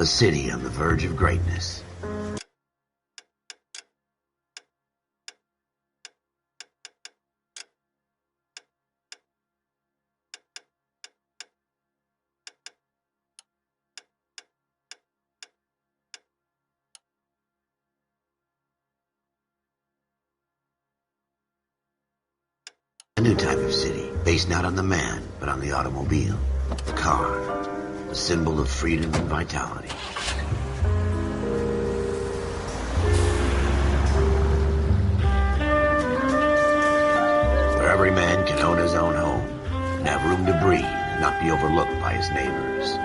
A city on the verge of greatness. A new type of city, based not on the man, but on the automobile, the car, the symbol of freedom and vitality. Where every man can own his own home, and have room to breathe and not be overlooked by his neighbors.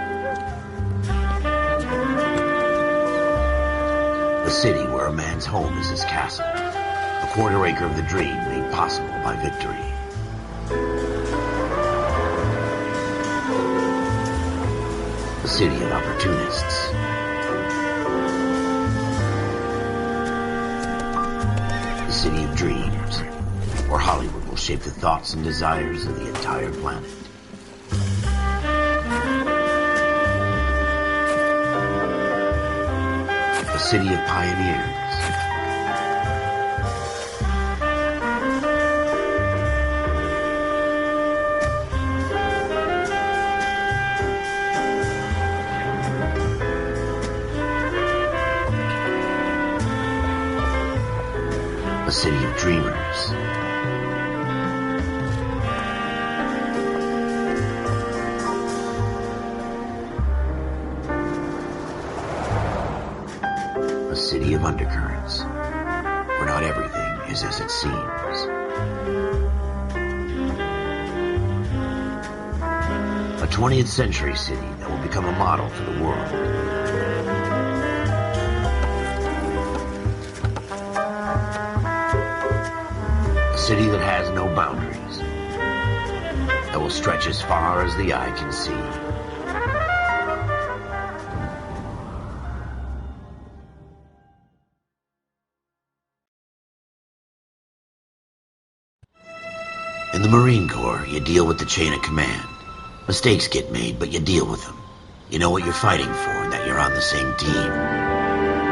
A city where a man's home is his castle, a quarter acre of the dream made possible by victory. A city of opportunists. A city of dreams, where Hollywood will shape the thoughts and desires of the entire planet. A city of pioneers. A city of dreamers. A city of undercurrents, where not everything is as it seems. A 20th century city that will become a model for the world. A city that has no boundaries, that will stretch as far as the eye can see. In the Marine Corps, you deal with the chain of command. Mistakes get made, but you deal with them. You know what you're fighting for and that you're on the same team.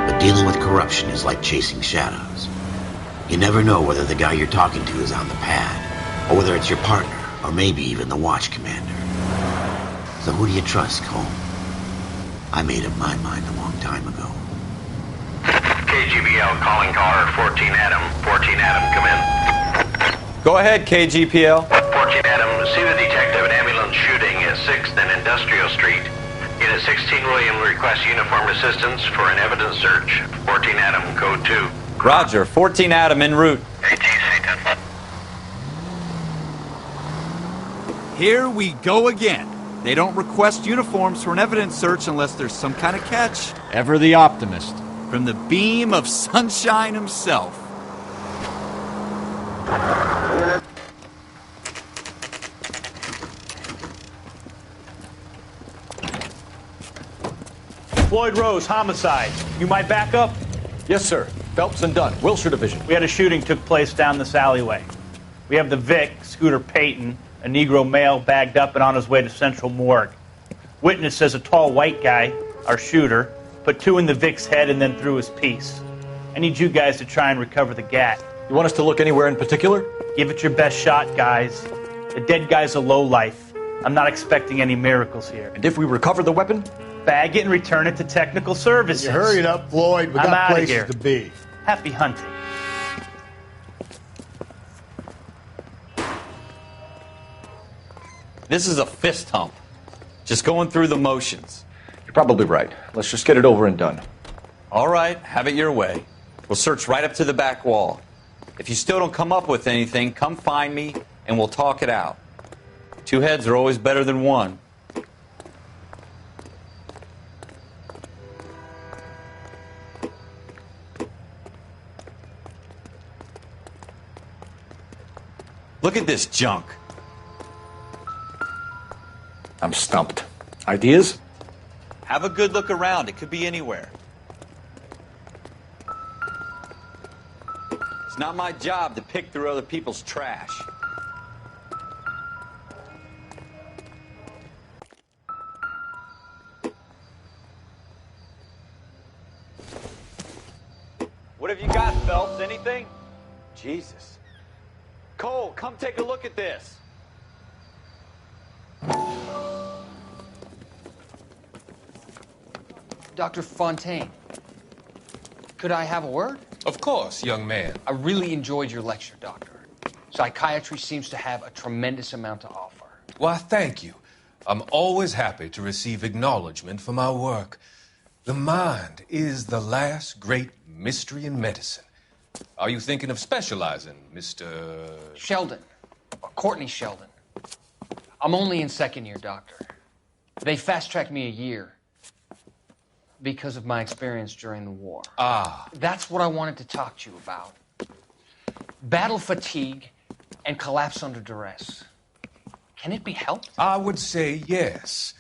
But dealing with corruption is like chasing shadows. You never know whether the guy you're talking to is on the pad, or whether it's your partner, or maybe even the watch commander. So who do you trust, Cole? I made up my mind a long time ago. KGBL calling caller 14 Adam. 14 Adam, come in. Go ahead, KGPL. 14 Adam, see the detective, an ambulance shooting at 6th and Industrial Street. Unit 16 William requests uniformed assistance for an evidence search. 14 Adam, code 2. Roger, 14 Adam en route. AT-10. Here we go again. They don't request uniforms for an evidence search unless there's some kind of catch. Ever the optimist. From the beam of sunshine himself. Floyd Rose, homicide. You might back up? Yes, sir. Phelps and Dunn, Wilshire Division. We had a shooting took place down this alleyway. We have the Vic, Scooter Payton, a Negro male bagged up and on his way to Central Morgue. Witness says a tall white guy, our shooter, put 2 in the Vic's head and then threw his piece. I need you guys to try and recover the gat. You want us to look anywhere in particular? Give it your best shot, guys. The dead guy's a lowlife. I'm not expecting any miracles here. And if we recover the weapon? Bag it and return it to technical services. You hurry it up, Floyd. We I'm got outta places here. to be. Happy hunting. This is a fist hump. Just going through the motions. You're probably right. Let's just get it over and done. All right, have it your way. We'll search right up to the back wall. If you still don't come up with anything, come find me and we'll talk it out. 2 heads are always better than 1. Look at this junk. I'm stumped. Ideas? Have a good look around. It could be anywhere. It's not my job to pick through other people's trash. What have you got, Phelps? Anything? Jesus. Cole, come take a look at this. Dr. Fontaine, could I have a word? Of course, young man. I really enjoyed your lecture, Doctor. Psychiatry seems to have a tremendous amount to offer. Why, thank you. I'm always happy to receive acknowledgement for my work. The mind is the last great mystery in medicine. Are you thinking of specializing, Mr. Sheldon, or Courtney Sheldon. I'm only in second year, Doctor. They fast-tracked me a year because of my experience during the war. Ah. That's what I wanted to talk to you about. Battle fatigue and collapse under duress. Can it be helped? I would say yes,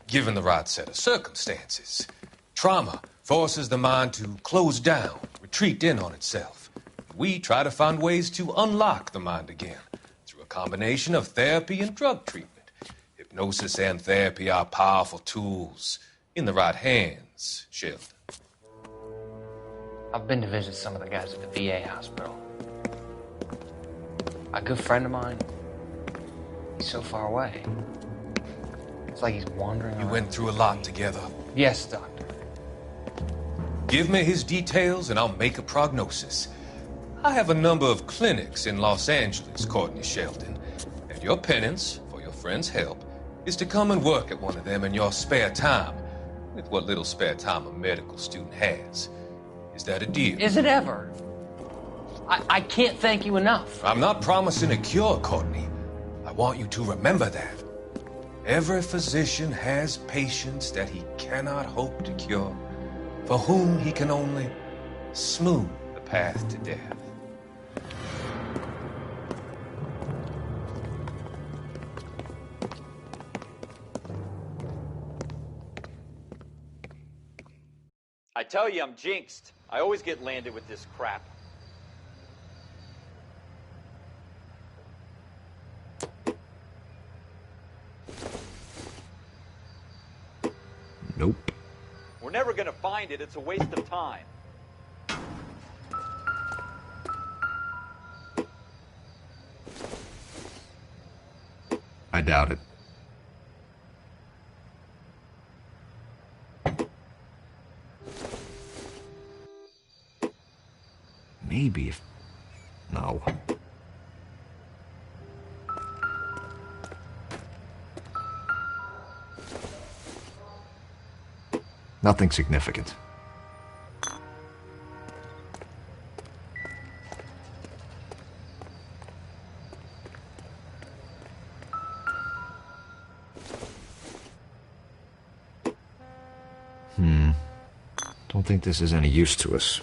given the right set of circumstances. Trauma forces the mind to close down, retreat in on itself. We try to find ways to unlock the mind again through a combination of therapy and drug treatment. Hypnosis and therapy are powerful tools in the right hands, Sheldon. I've been to visit some of the guys at the VA hospital. A good friend of mine, he's so far away. It's like he's wandering You around. went through a lot together. Yes, Doctor. Give me his details and I'll make a prognosis. I have a number of clinics in Los Angeles, Courtney Sheldon, and your penance, for your friend's help, is to come and work at one of them in your spare time, with what little spare time a medical student has. Is that a deal? Is it ever? I can't thank you enough. I'm not promising a cure, Courtney. I want you to remember that. Every physician has patients that he cannot hope to cure, for whom he can only smooth the path to death. I tell you, I'm jinxed. I always get landed with this crap. Nope. We're never going to find it. It's a waste of time. I doubt it. Maybe if... No. Nothing significant. Don't think this is any use to us.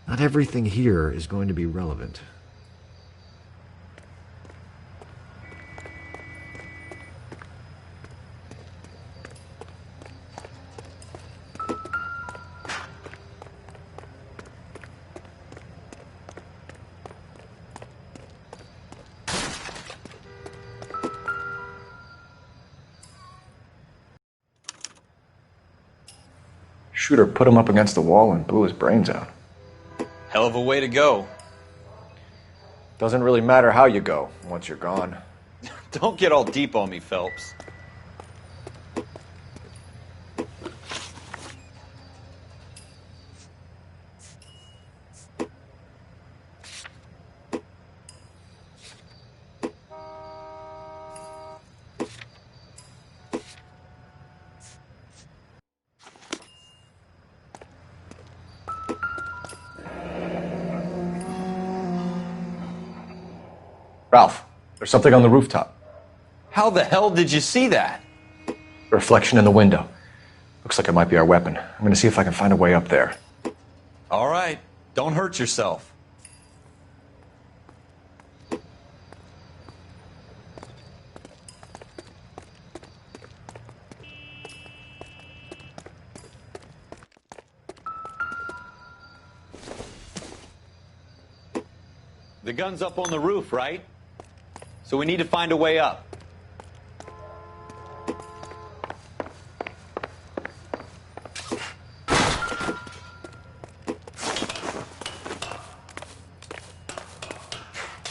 Not everything here is going to be relevant. Shooter put him up against the wall and blew his brains out. Hell of a way to go. Doesn't really matter how you go once you're gone. Don't get all deep on me, Phelps. Ralph, there's something on the rooftop. How the hell did you see that? Reflection in the window. Looks like it might be our weapon. I'm gonna see if I can find a way up there. All right, don't hurt yourself. The gun's up on the roof, right? So we need to find a way up.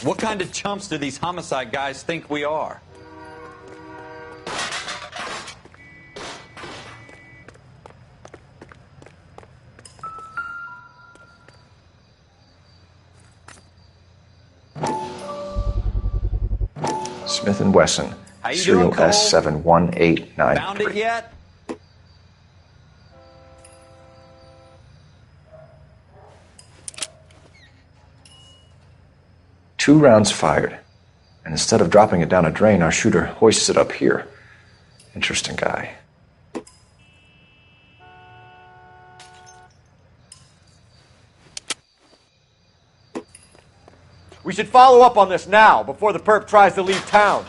What kind of chumps do these homicide guys think we are? Smith & Wesson. How you Serial doing, Cole? S71893. Found it yet? Two rounds fired. And instead of dropping it down a drain, our shooter hoists it up here. Interesting guy. We should follow up on this now, before the perp tries to leave town.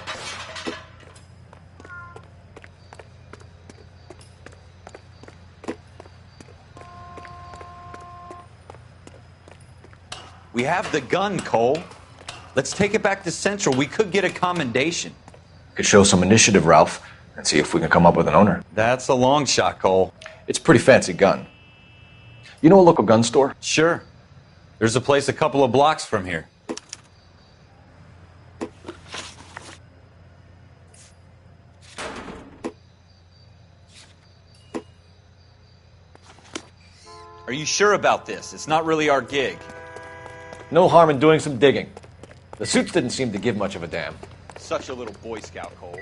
We have the gun, Cole. Let's take it back to Central. We could get a commendation. Could show some initiative, Ralph, and see if we can come up with an owner. That's a long shot, Cole. It's a pretty fancy gun. You know a local gun store? Sure. There's a place a couple of blocks from here. Are you sure about this? It's not really our gig. No harm in doing some digging. The suits didn't seem to give much of a damn. Such a little Boy Scout, Cole.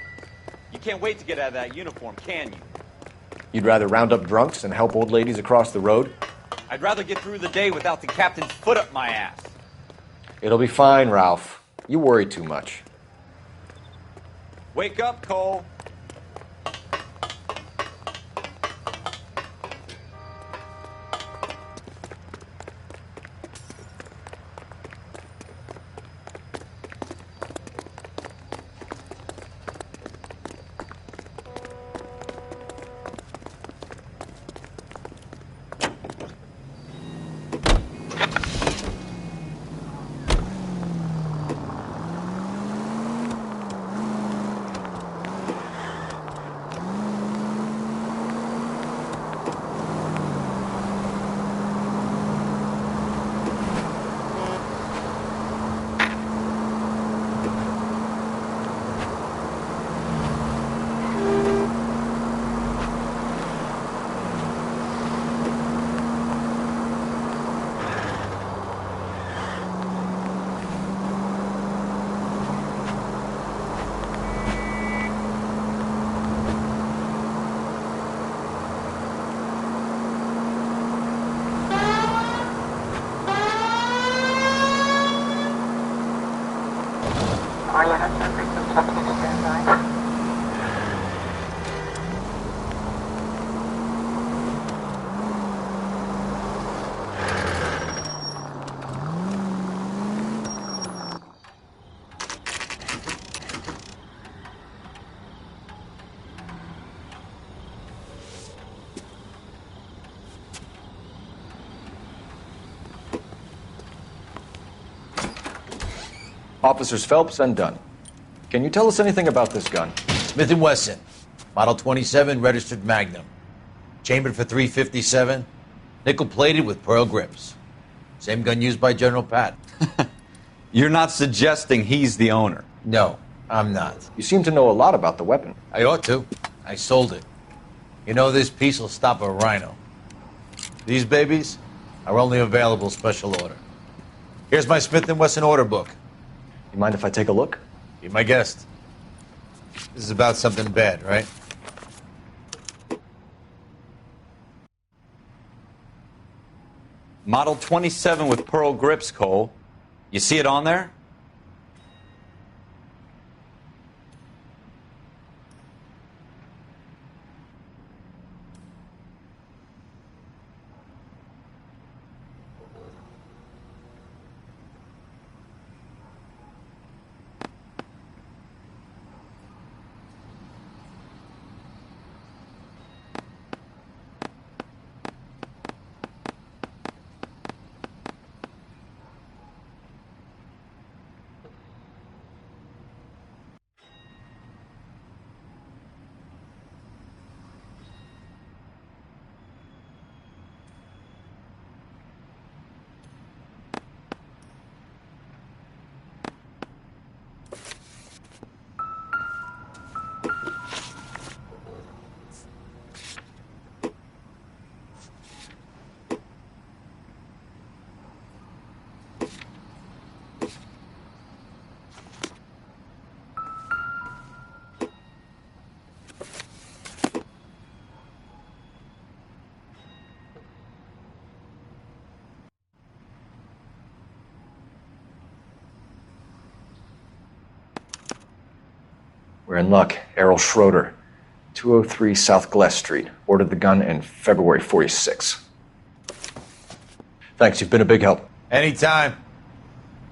You can't wait to get out of that uniform, can you? You'd rather round up drunks and help old ladies across the road? I'd rather get through the day without the captain's foot up my ass. It'll be fine, Ralph. You worry too much. Wake up, Cole. Officers Phelps and Dunn. Can you tell us anything about this gun? Smith & Wesson, Model 27, registered Magnum. Chambered for .357, nickel-plated with pearl grips. Same gun used by General Patton. You're not suggesting he's the owner? No, I'm not. You seem to know a lot about the weapon. I ought to. I sold it. You know, this piece will stop a rhino. These babies are only available special order. Here's my Smith & Wesson order book. You mind if I take a look? Be my guest. This is about something bad, right? Model 27 with pearl grips, Cole. You see it on there? We're in luck. Errol Schroeder, 203 South Glass Street, ordered the gun in February 46. Thanks, you've been a big help. Anytime.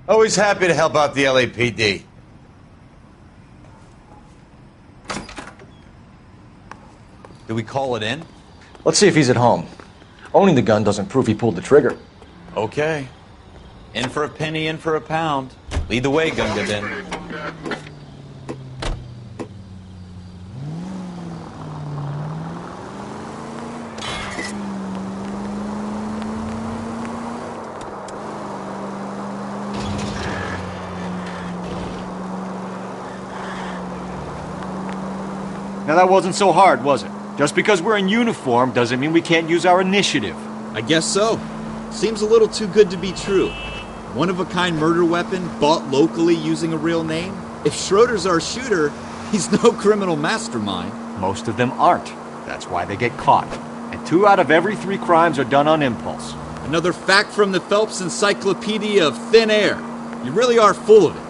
Always happy to help out the LAPD. Do we call it in? Let's see if he's at home. Owning the gun doesn't prove he pulled the trigger. Okay. In for a penny, in for a pound. Lead the way, Gunga Din. Now that wasn't so hard, was it? Just because we're in uniform doesn't mean we can't use our initiative. I guess so. Seems a little too good to be true. One-of-a-kind murder weapon bought locally using a real name? If Schroeder's our shooter, he's no criminal mastermind. Most of them aren't. That's why they get caught. And 2 out of every 3 crimes are done on impulse. Another fact from the Phelps Encyclopedia of Thin Air. You really are full of it.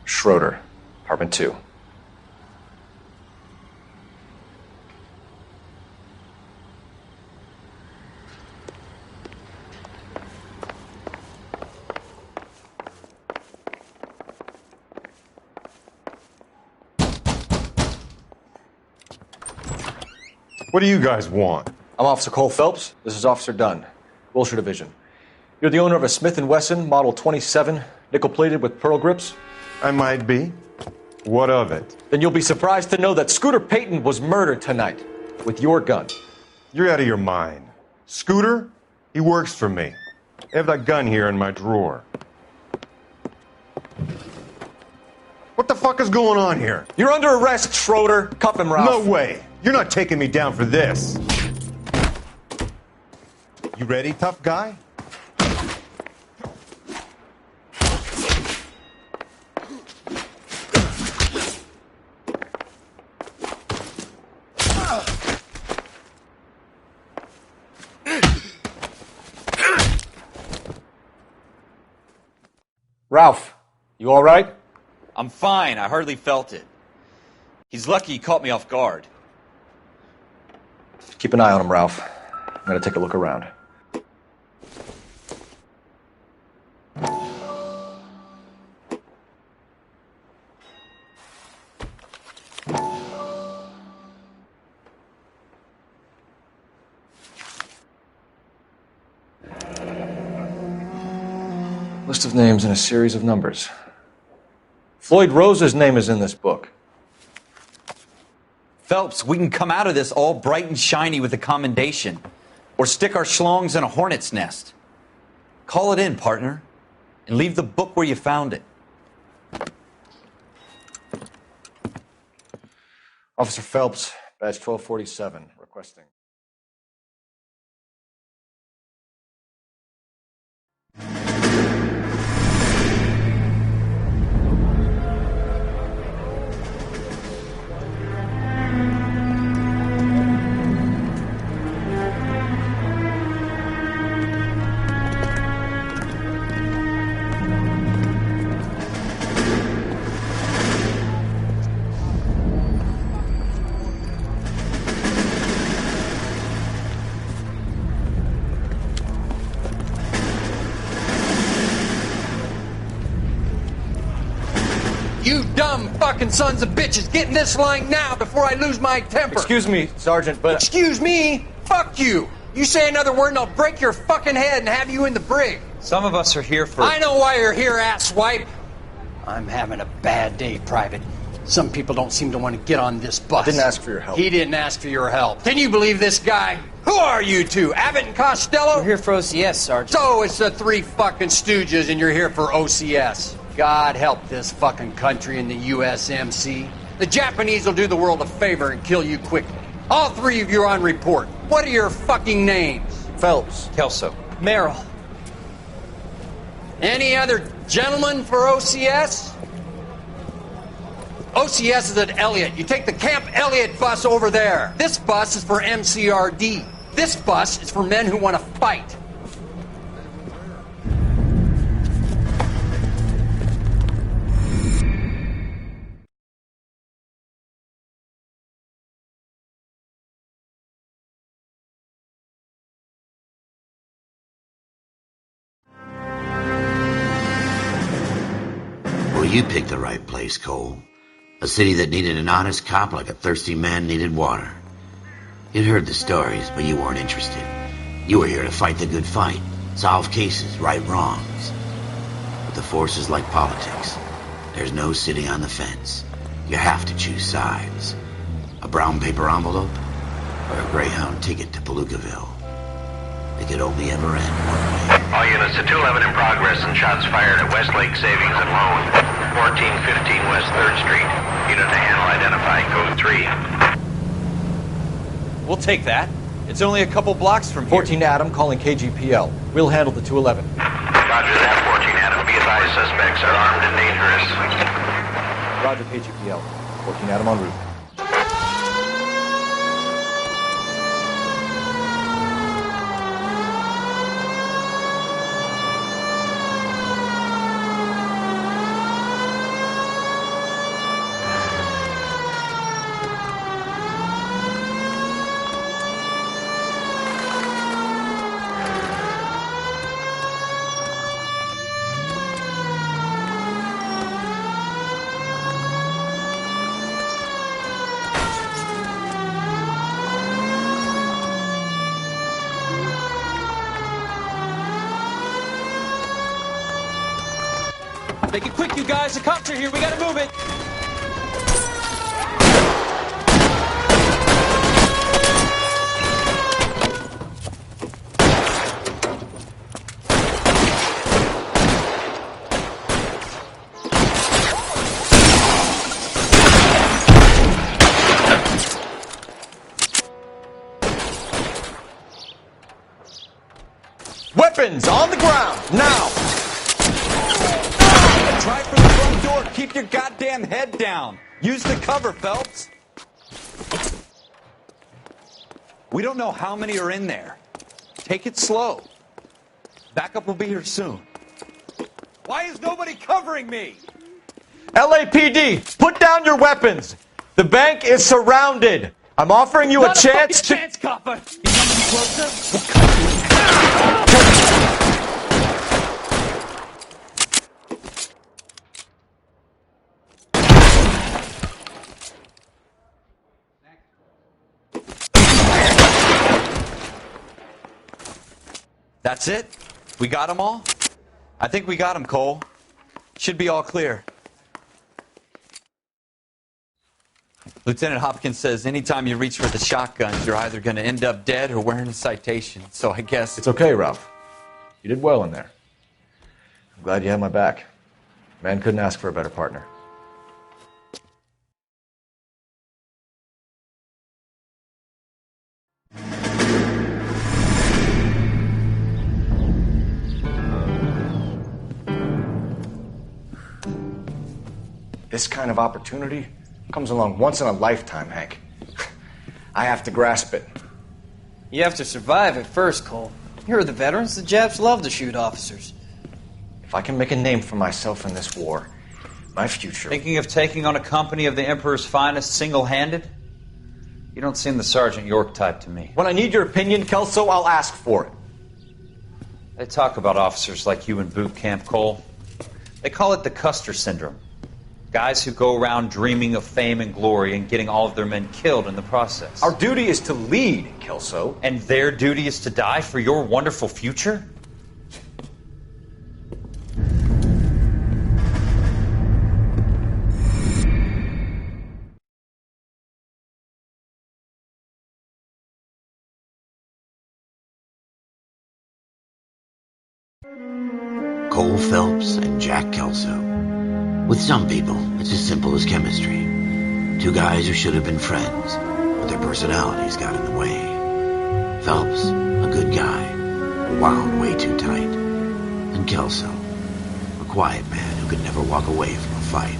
Schroeder, apartment 2. What do you guys want? I'm Officer Cole Phelps. This is Officer Dunn, Wilshire Division. You're the owner of a Smith & Wesson Model 27, nickel-plated with pearl grips? I might be. What of it? Then you'll be surprised to know that Scooter Payton was murdered tonight with your gun. You're out of your mind. Scooter? He works for me. I have that gun here in my drawer. What the fuck is going on here? You're under arrest, Schroeder. Cuff him, Ralph. No way. You're not taking me down for this. You ready, tough guy? Ralph, you all right? I'm fine. I hardly felt it. He's lucky he caught me off guard. Keep an eye on him, Ralph. I'm going to take a look around. List of names and a series of numbers. Floyd Rose's name is in this book. Phelps, we can come out of this all bright and shiny with a commendation. Or stick our schlongs in a hornet's nest. Call it in, partner. And leave the book where you found it. Officer Phelps, badge 1247, requesting. dumb fucking sons of bitches. Get in this line now before I lose my temper. Excuse me, Sergeant, but... Excuse me? Fuck you. You say another word and I'll break your fucking head and have you in the brig. Some of us are here for... I know why you're here, asswipe. I'm having a bad day, Private. Some people don't seem to want to get on this bus. I didn't ask for your help. He didn't ask for your help. Can you believe this guy? Who are you two? Abbott and Costello? We're here for OCS, Sergeant. So it's the three fucking stooges and you're here for OCS. God help this fucking country and the USMC. The Japanese will do the world a favor and kill you quickly. All three of you are on report. What are your fucking names? Phelps. Kelso. Merrill. Any other gentlemen for OCS? OCS is at Elliott. You take the Camp Elliott bus over there. This bus is for MCRD. This bus is for men who want to fight. Well, you picked the right place, Cole. A city that needed an honest cop like a thirsty man needed water. You'd heard the stories, but you weren't interested. You were here to fight the good fight, solve cases, right wrongs. But the force is like politics. There's no sitting on the fence. You have to choose sides. A brown paper envelope or a Greyhound ticket to Palookaville. It could only ever end one way. All units to 211 in progress and shots fired at Westlake Savings and Loan, 1415 West 3rd Street. Unit to handle identify code 3. We'll take that. It's only a couple blocks from here. 14 Adam calling KGPL. We'll handle the 211. Roger that, 14 Adam. Be advised, suspects are armed and dangerous. Roger, KGPL. 14 Adam en route. Make it quick, you guys. The cops are here. We gotta move it. Weapons on the ground, now! Try for the front door. Keep your goddamn head down. Use the cover, Phelps. We don't know how many are in there. Take it slow. Backup will be here soon. Why is nobody covering me? LAPD, put down your weapons. The bank is surrounded. I'm offering you a chance to... chance, copper. You come any closer? We'll cut you. That's it? We got them all? I think we got them, Cole. Should be all clear. Lieutenant Hopkins says anytime you reach for the shotguns, you're either going to end up dead or wearing a citation. So I guess... It's okay, Ralph. You did well in there. I'm glad you had my back. Man couldn't ask for a better partner. This kind of opportunity comes along once in a lifetime, Hank. I have to grasp it. You have to survive at first, Cole. You're the veterans. The Japs love to shoot officers. If I can make a name for myself in this war, my future... Thinking of taking on a company of the Emperor's finest single-handed? You don't seem the Sergeant York type to me. When I need your opinion, Kelso, I'll ask for it. They talk about officers like you in boot camp, Cole. They call it the Custer syndrome. Guys who go around dreaming of fame and glory and getting all of their men killed in the process. Our duty is to lead, Kelso. And their duty is to die for your wonderful future? Cole Phelps and Jack Kelso. With some people, it's as simple as chemistry. Two guys who should have been friends, but their personalities got in the way. Phelps, a good guy, wound way too tight. And Kelso, a quiet man who could never walk away from a fight.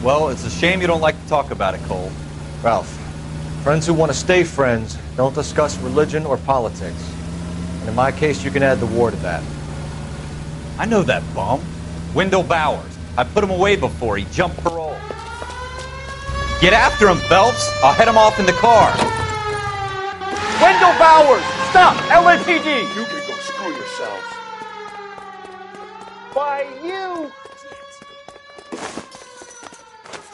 Well, it's a shame you don't like to talk about it, Cole. Ralph, friends who want to stay friends don't discuss religion or politics. And in my case, you can add the war to that. I know that bum. Wendell Bowers. I put him away before. He jumped parole. Get after him, Phelps. I'll head him off in the car. Wendell Bowers! Stop! LAPD! You can go screw yourselves. Why, you!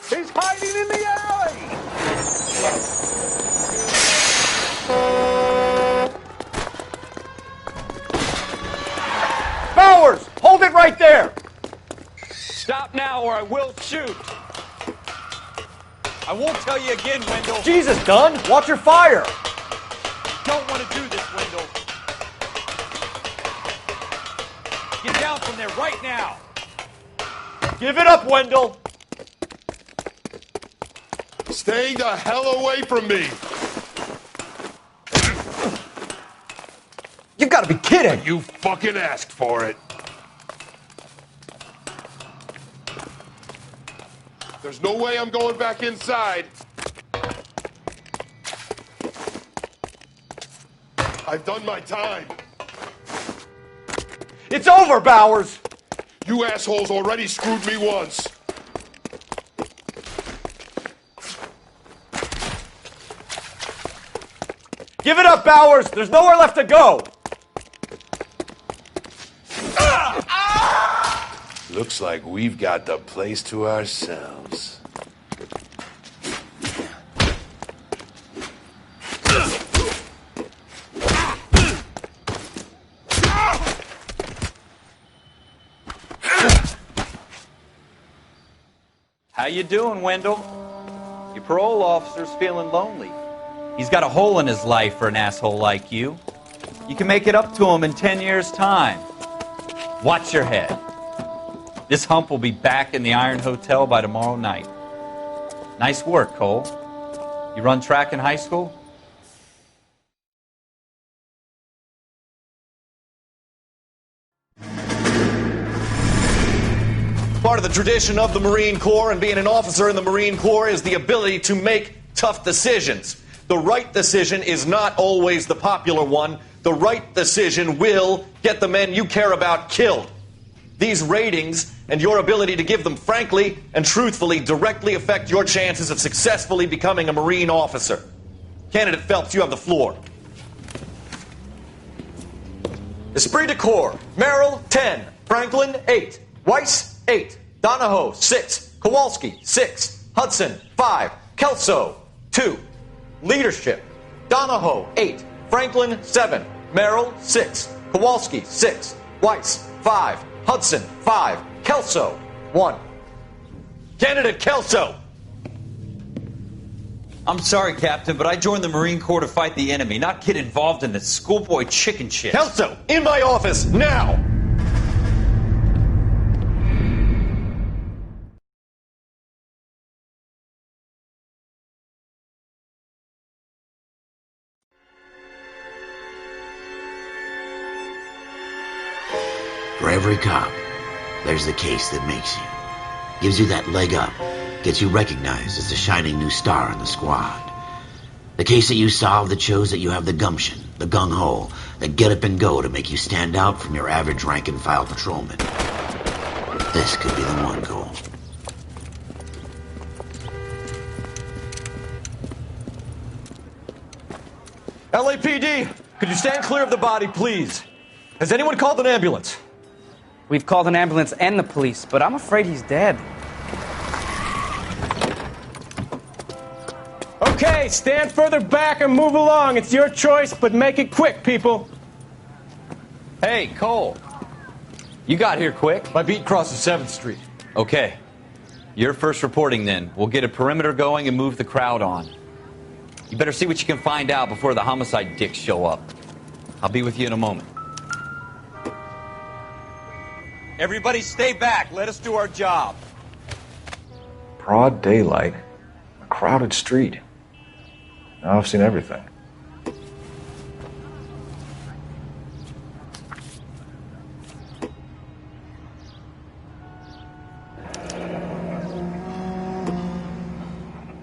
He's hiding in the alley! Bowers! Hold it right there! Stop now or I will shoot. I won't tell you again, Wendell. Jesus, Dunn! Watch your fire! Don't want to do this, Wendell. Get down from there right now. Give it up, Wendell! Stay the hell away from me! You've got to be kidding! You fucking asked for it. There's no way I'm going back inside. I've done my time. It's over, Bowers! You assholes already screwed me once. Give it up, Bowers! There's nowhere left to go! Looks like we've got the place to ourselves. How you doing, Wendell? Your parole officer's feeling lonely. He's got a hole in his life for an asshole like you. You can make it up to him in 10 years' time. Watch your head. This hump will be back in the Iron Hotel by tomorrow night. Nice work, Cole. You run track in high school? Part of the tradition of the Marine Corps and being an officer in the Marine Corps is the ability to make tough decisions. The right decision is not always the popular one. The right decision will get the men you care about killed. These ratings and your ability to give them frankly and truthfully directly affect your chances of successfully becoming a Marine officer. Candidate Phelps, you have the floor. Esprit de Corps, Merrill, 10. Franklin, 8. Weiss, 8. Donahoe, 6. Kowalski, 6. Hudson, 5. Kelso, 2. Leadership, Donahoe, 8. Franklin, 7. Merrill, 6. Kowalski, 6. Weiss, 5. Hudson, 5. Kelso, 1. Candidate Kelso! I'm sorry, Captain, but I joined the Marine Corps to fight the enemy, not get involved in this schoolboy chicken shit. Kelso, in my office, now! For every cop, there's the case that makes you. Gives you that leg up. Gets you recognized as the shining new star in the squad. The case that you solve that shows that you have the gumption, the gung-ho, the get up and go to make you stand out from your average rank-and-file patrolman. This could be the one, Cole. LAPD, could you stand clear of the body, please? Has anyone called an ambulance? We've called an ambulance and the police, but I'm afraid he's dead. Okay, stand further back and move along. It's your choice, but make it quick, people. Hey, Cole. You got here quick. My beat crosses 7th Street. Okay. You're first reporting then. We'll get a perimeter going and move the crowd on. You better see what you can find out before the homicide dicks show up. I'll be with you in a moment. Everybody stay back. Let us do our job. Broad daylight. A crowded street. Now I've seen everything.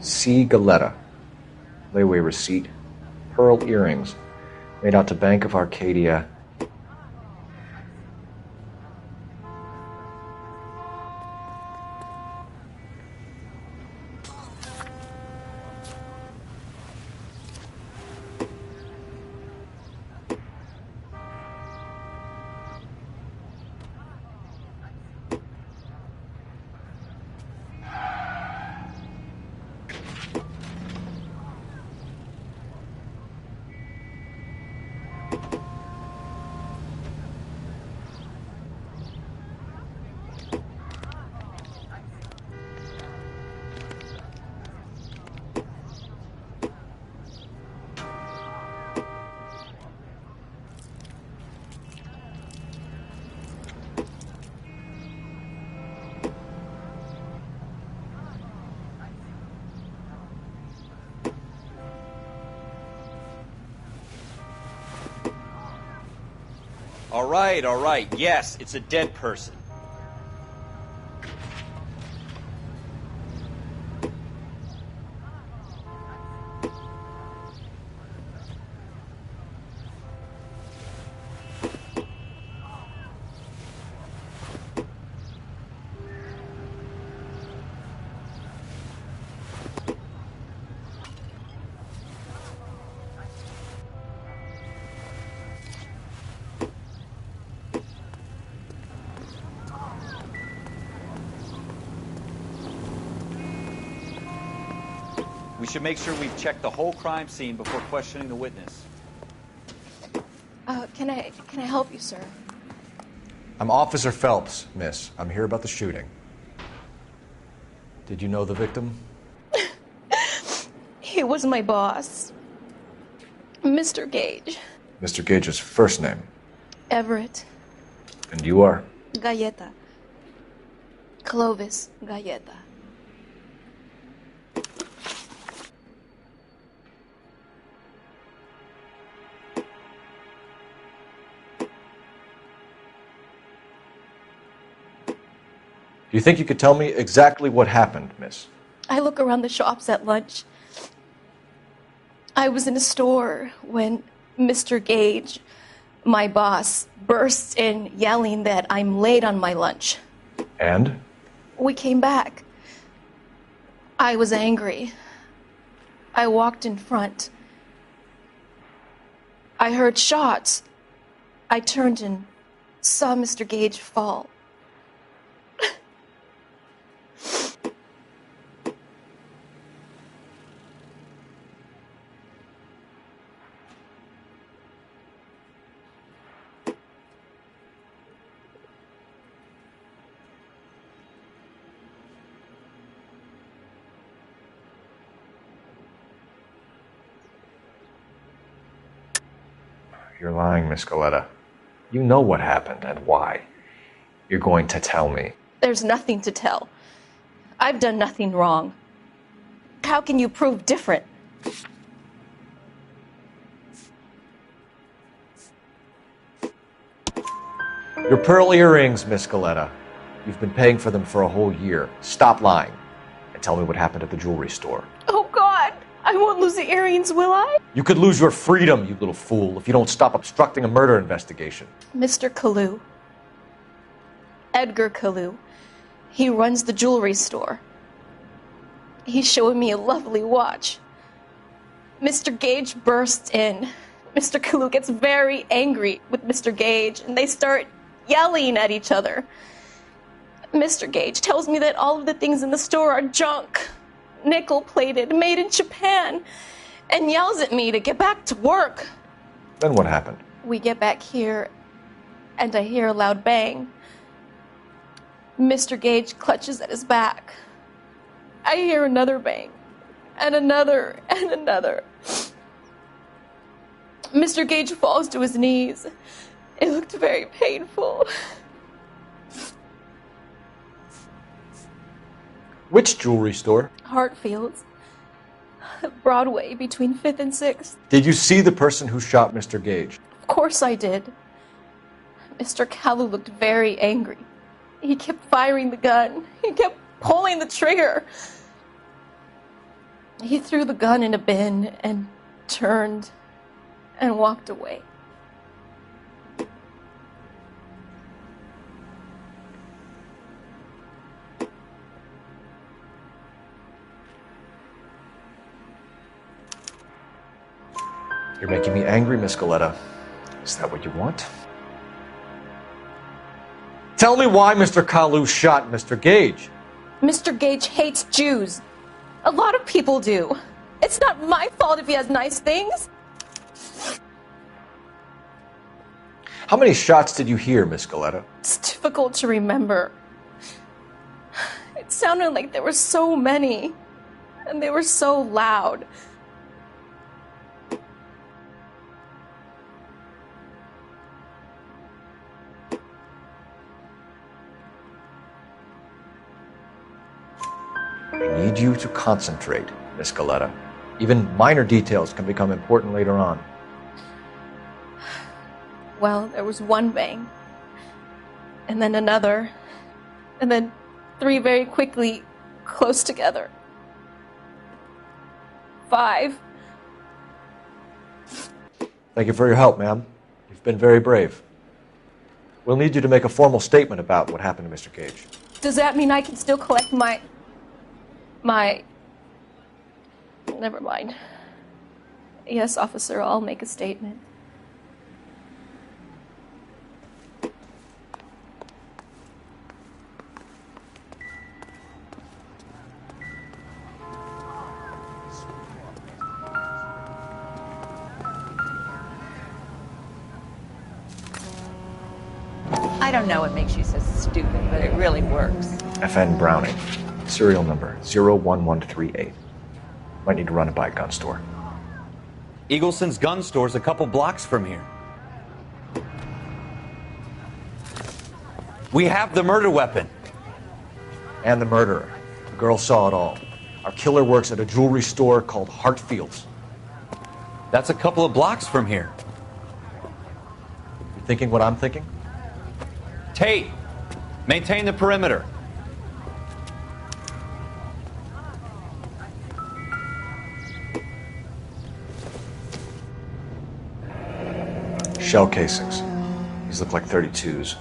C. Galetta. Layaway receipt. Pearl earrings. Made out to Bank of Arcadia. All right. Yes, it's a dead person. We should make sure we've checked the whole crime scene before questioning the witness. Can I help you, sir? I'm Officer Phelps, miss. I'm here about the shooting. Did you know the victim? He was my boss, Mr. Gage. Mr. Gage's first name. Everett. And you are? Galleta. Clovis Galleta. Do you think you could tell me exactly what happened, miss? I look around the shops at lunch. I was in a store when Mr. Gage, my boss, bursts in yelling that I'm late on my lunch. And? We came back. I was angry. I walked in front. I heard shots. I turned and saw Mr. Gage fall. You're lying, Miss Galetta. You know what happened and why. You're going to tell me. There's nothing to tell. I've done nothing wrong. How can you prove different? Your pearl earrings, Miss Galetta. You've been paying for them for a whole year. Stop lying and tell me what happened at the jewelry store. Oh, God! I won't lose the earrings, will I? You could lose your freedom, you little fool, if you don't stop obstructing a murder investigation. Mr. Kalu. Edgar Kalu. He runs the jewelry store. He's showing me a lovely watch. Mr. Gage bursts in. Mr. Kalu gets very angry with Mr. Gage, and they start yelling at each other. Mr. Gage tells me that all of the things in the store are junk, nickel-plated, made in Japan, and yells at me to get back to work. Then what happened? We get back here, and I hear a loud bang. Mr. Gage clutches at his back. I hear another bang, and another, and another. Mr. Gage falls to his knees. It looked very painful. Which jewelry store? Hartfield's. Broadway, between 5th and 6th. Did you see the person who shot Mr. Gage? Of course I did. Mr. Kalu looked very angry. He kept firing the gun. He kept pulling the trigger. He threw the gun in a bin and turned and walked away. You're making me angry, Miss Galetta. Is that what you want? Tell me why Mr. Kalu shot Mr. Gage. Mr. Gage hates Jews. A lot of people do. It's not my fault if he has nice things. How many shots did you hear, Miss Galetta? It's difficult to remember. It sounded like there were so many, and they were so loud. I need you to concentrate, Miss Galetta. Even minor details can become important later on. Well, there was one bang, and then another, and then 3 very quickly, close together. 5. Thank you for your help, ma'am. You've been very brave. We'll need you to make a formal statement about what happened to Mr. Gage. Does that mean I can still collect my... Never mind. Yes, officer, I'll make a statement. I don't know what makes you so stupid, but it really works. FN Browning. Serial number 01138. Might need to run it by a gun store. Eagleson's gun store's a couple blocks from here. We have the murder weapon. And the murderer. The girl saw it all. Our killer works at a jewelry store called Hartfield's. That's a couple of blocks from here. You thinking what I'm thinking? Tate, maintain the perimeter. Shell casings. These look like 32s.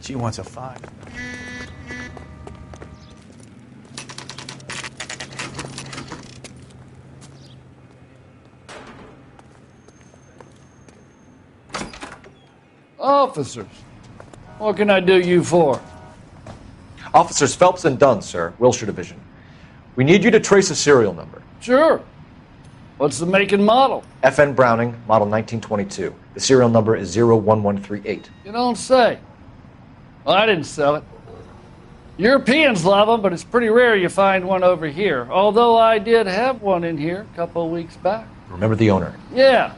She wants a 5. Officers, what can I do you for? Officers Phelps and Dunn, sir, Wilshire Division. We need you to trace a serial number. Sure. What's the make and model? FN Browning, model 1922. The serial number is 01138. You don't say. Well, I didn't sell it. Europeans love them, but it's pretty rare you find one over here. Although I did have one in here a couple of weeks back. Remember the owner? Yeah.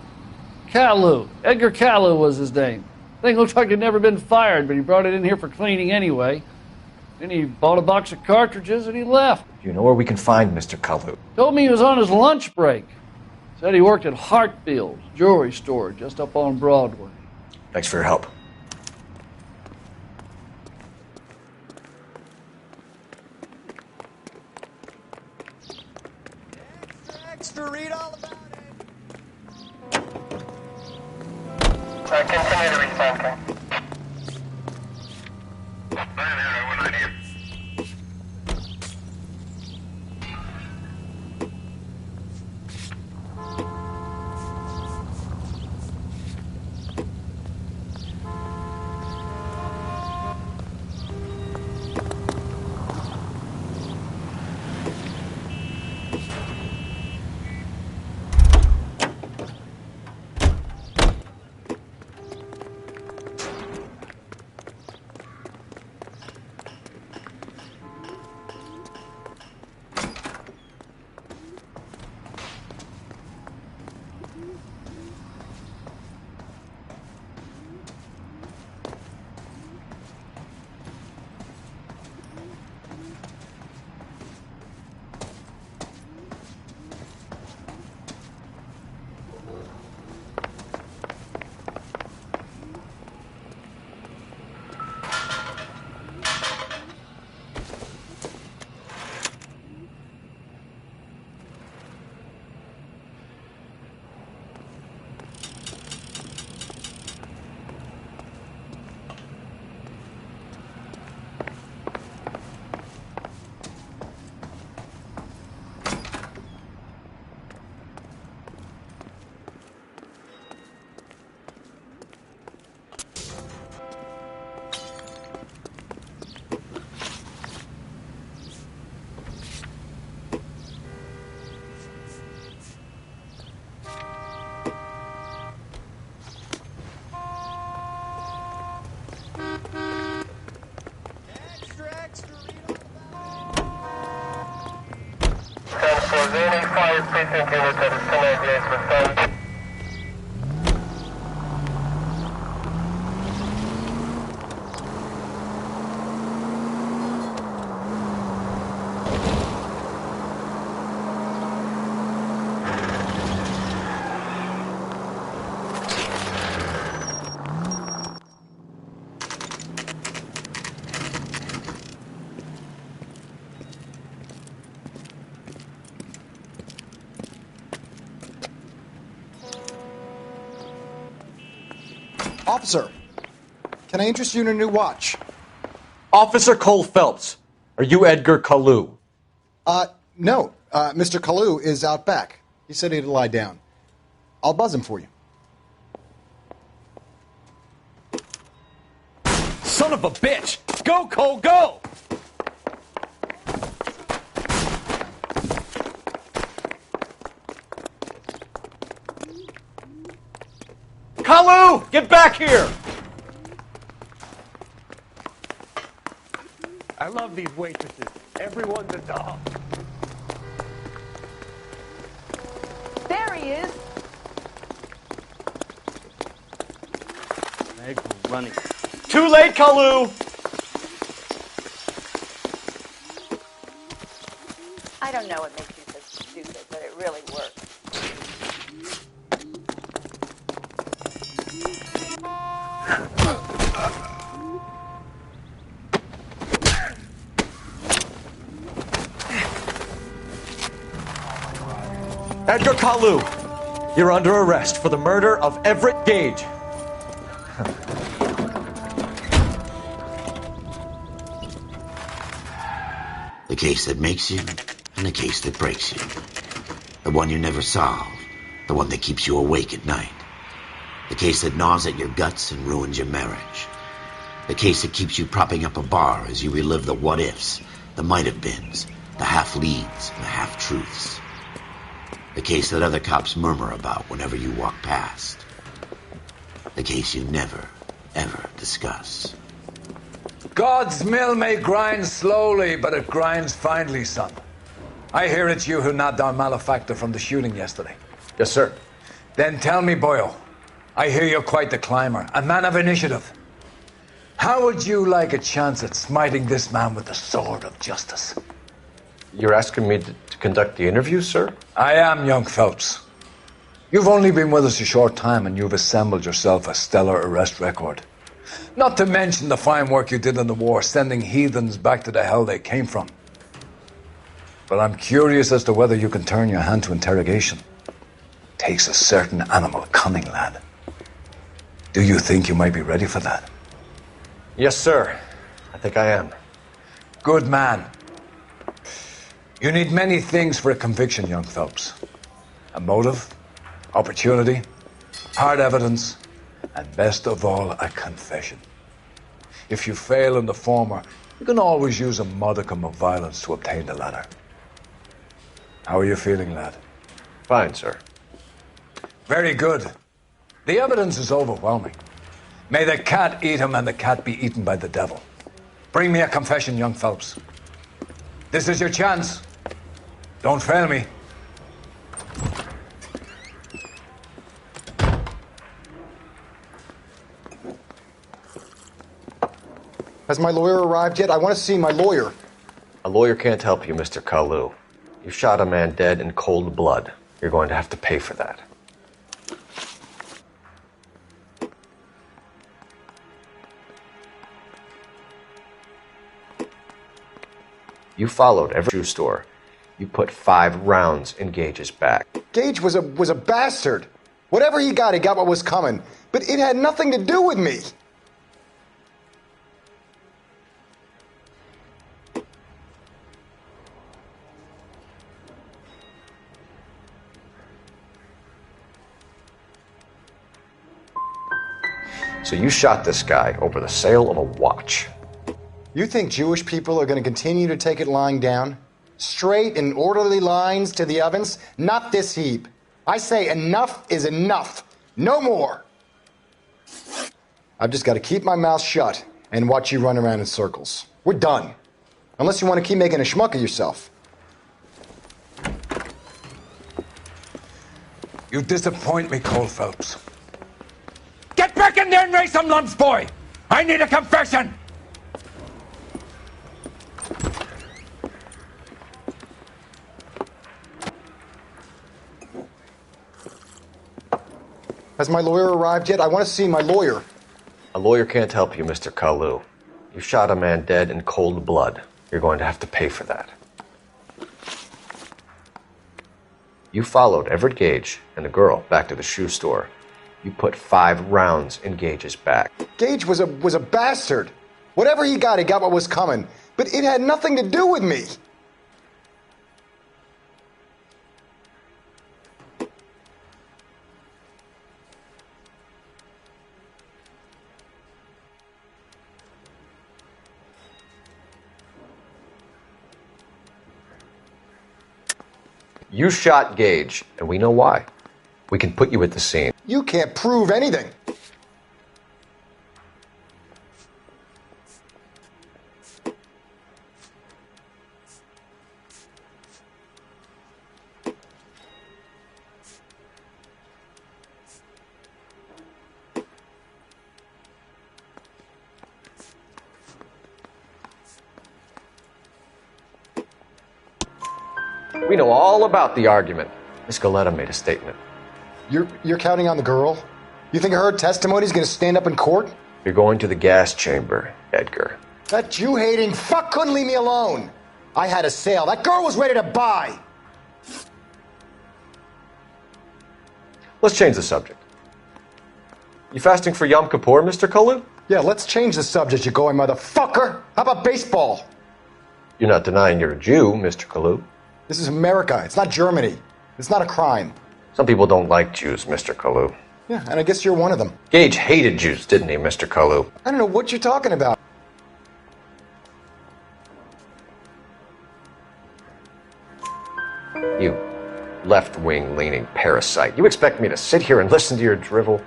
Kalu. Edgar Kalu was his name. Thing looks like he'd never been fired, but he brought it in here for cleaning anyway. Then he bought a box of cartridges and he left. You know where we can find Mr. Kalu? Told me he was on his lunch break. Said he worked at Hartfield's jewelry store just up on Broadway. Thanks for your help. Extra, read all about it. Continue to read something. Precinct unit that is 1098 with them. Officer, can I interest you in a new watch? Officer Cole Phelps, are you Edgar Kalu? No. Mr. Kalu is out back. He said he'd lie down. I'll buzz him for you. Son of a bitch! Go, Cole, go! Kalu! Get back here! I love these waitresses. Everyone's a doll. There he is. Legs were running. Too late, Kalu! I don't know what makes you so stupid, but it really works. Edgar Kalu, you're under arrest for the murder of Everett Gage. The case that makes you and the case that breaks you. The one you never solve. The one that keeps you awake at night. The case that gnaws at your guts and ruins your marriage. The case that keeps you propping up a bar as you relive the what-ifs, the might-have-beens, the half-leads, and the half-truths. The case that other cops murmur about whenever you walk past. The case you never, ever discuss. God's mill may grind slowly, but it grinds finely, son. I hear it's you who nabbed our malefactor from the shooting yesterday. Yes, sir. Then tell me, Boyle, I hear you're quite the climber, a man of initiative. How would you like a chance at smiting this man with the sword of justice? You're asking me to conduct the interview, sir? I am, young Phelps. You've only been with us a short time and you've assembled yourself a stellar arrest record. Not to mention the fine work you did in the war, sending heathens back to the hell they came from. But I'm curious as to whether you can turn your hand to interrogation. Takes a certain animal cunning, lad. Do you think you might be ready for that? Yes, sir. I think I am. Good man. You need many things for a conviction, young Phelps. A motive, opportunity, hard evidence, and best of all, a confession. If you fail in the former, you can always use a modicum of violence to obtain the latter. How are you feeling, lad? Fine, sir. Very good. The evidence is overwhelming. May the cat eat him and the cat be eaten by the devil. Bring me a confession, young Phelps. This is your chance. Don't fail me. Has my lawyer arrived yet? I want to see my lawyer. A lawyer can't help you, Mr. Kalu. You shot a man dead in cold blood. You're going to have to pay for that. You followed every shoe store. You put 5 rounds in Gage's back. Gage was a bastard. Whatever he got what was coming. But it had nothing to do with me. So you shot this guy over the sale of a watch. You think Jewish people are going to continue to take it lying down? Straight and orderly lines to the ovens? Not this heap. I say enough is enough. No more. I've just got to keep my mouth shut and watch you run around in circles. We're done. Unless you want to keep making a schmuck of yourself. You disappoint me, Cole Phelps. Get back in there and raise some lumps, boy! I need a confession! Has my lawyer arrived yet? I want to see my lawyer. A lawyer can't help you, Mr. Kalu. You shot a man dead in cold blood. You're going to have to pay for that. You followed Everett Gage and the girl back to the shoe store. You put 5 rounds in Gage's back. Gage was a bastard. Whatever he got what was coming. But it had nothing to do with me. You shot Gage, and we know why. We can put you at the scene. You can't prove anything. We know all about the argument. Miss Galetta made a statement. You're counting on the girl? You think her testimony is going to stand up in court? You're going to the gas chamber, Edgar. That Jew-hating fuck couldn't leave me alone. I had a sale. That girl was ready to buy. Let's change the subject. You fasting for Yom Kippur, Mr. Kalu? Yeah, let's change the subject, you going motherfucker. How about baseball? You're not denying you're a Jew, Mr. Kalu. This is America. It's not Germany. It's not a crime. Some people don't like Jews, Mr. Kalu. Yeah, and I guess you're one of them. Gage hated Jews, didn't he, Mr. Kalu? I don't know what you're talking about. You left-wing leaning parasite. You expect me to sit here and listen to your drivel?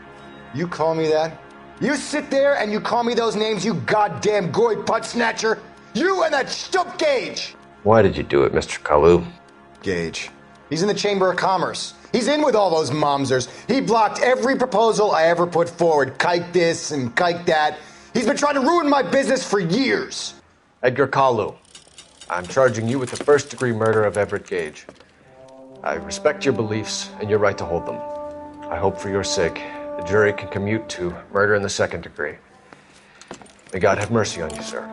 You call me that? You sit there and you call me those names, you goddamn goy putt snatcher? You and that stump Gage! Why did you do it, Mr. Kalu? Gage. He's in the Chamber of Commerce. He's in with all those momsers. He blocked every proposal I ever put forward. Kike this and kike that. He's been trying to ruin my business for years. Edgar Kalu, I'm charging you with the first-degree murder of Everett Gage. I respect your beliefs and your right to hold them. I hope for your sake the jury can commute to murder in the second degree. May God have mercy on you, sir.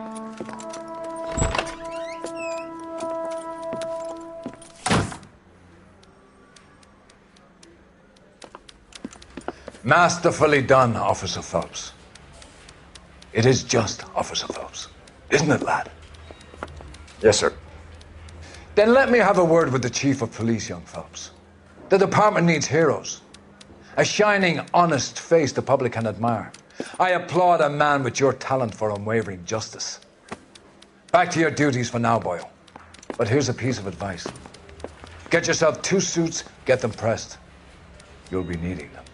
Masterfully done, Officer Phelps. It is just, Officer Phelps. Isn't it, lad? Yes, sir. Then let me have a word with the Chief of Police, young Phelps. The department needs heroes. A shining, honest face the public can admire. I applaud a man with your talent for unwavering justice. Back to your duties for now, Boyle. But here's a piece of advice. Get yourself 2 suits, get them pressed. You'll be needing them.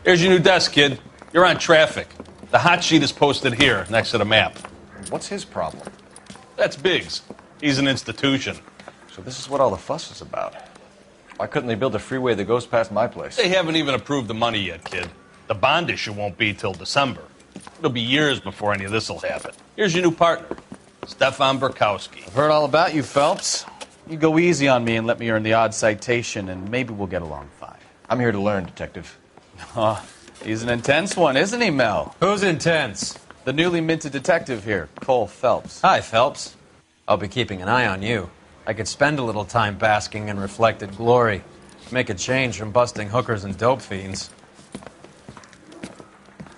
Here's your new desk, kid. You're on traffic. The hot sheet is posted here, next to the map. What's his problem? That's Biggs. He's an institution. So this is what all the fuss is about. Why couldn't they build a freeway that goes past my place? They haven't even approved the money yet, kid. The bond issue won't be till December. It'll be years before any of this will happen. Here's your new partner, Stefan Burkowski. I've heard all about you, Phelps. You go easy on me and let me earn the odd citation, and maybe we'll get along fine. I'm here to learn, Detective. Oh, he's an intense one, isn't he, Mel? Who's intense? The newly minted detective here, Cole Phelps. Hi, Phelps. I'll be keeping an eye on you. I could spend a little time basking in reflected glory. Make a change from busting hookers and dope fiends.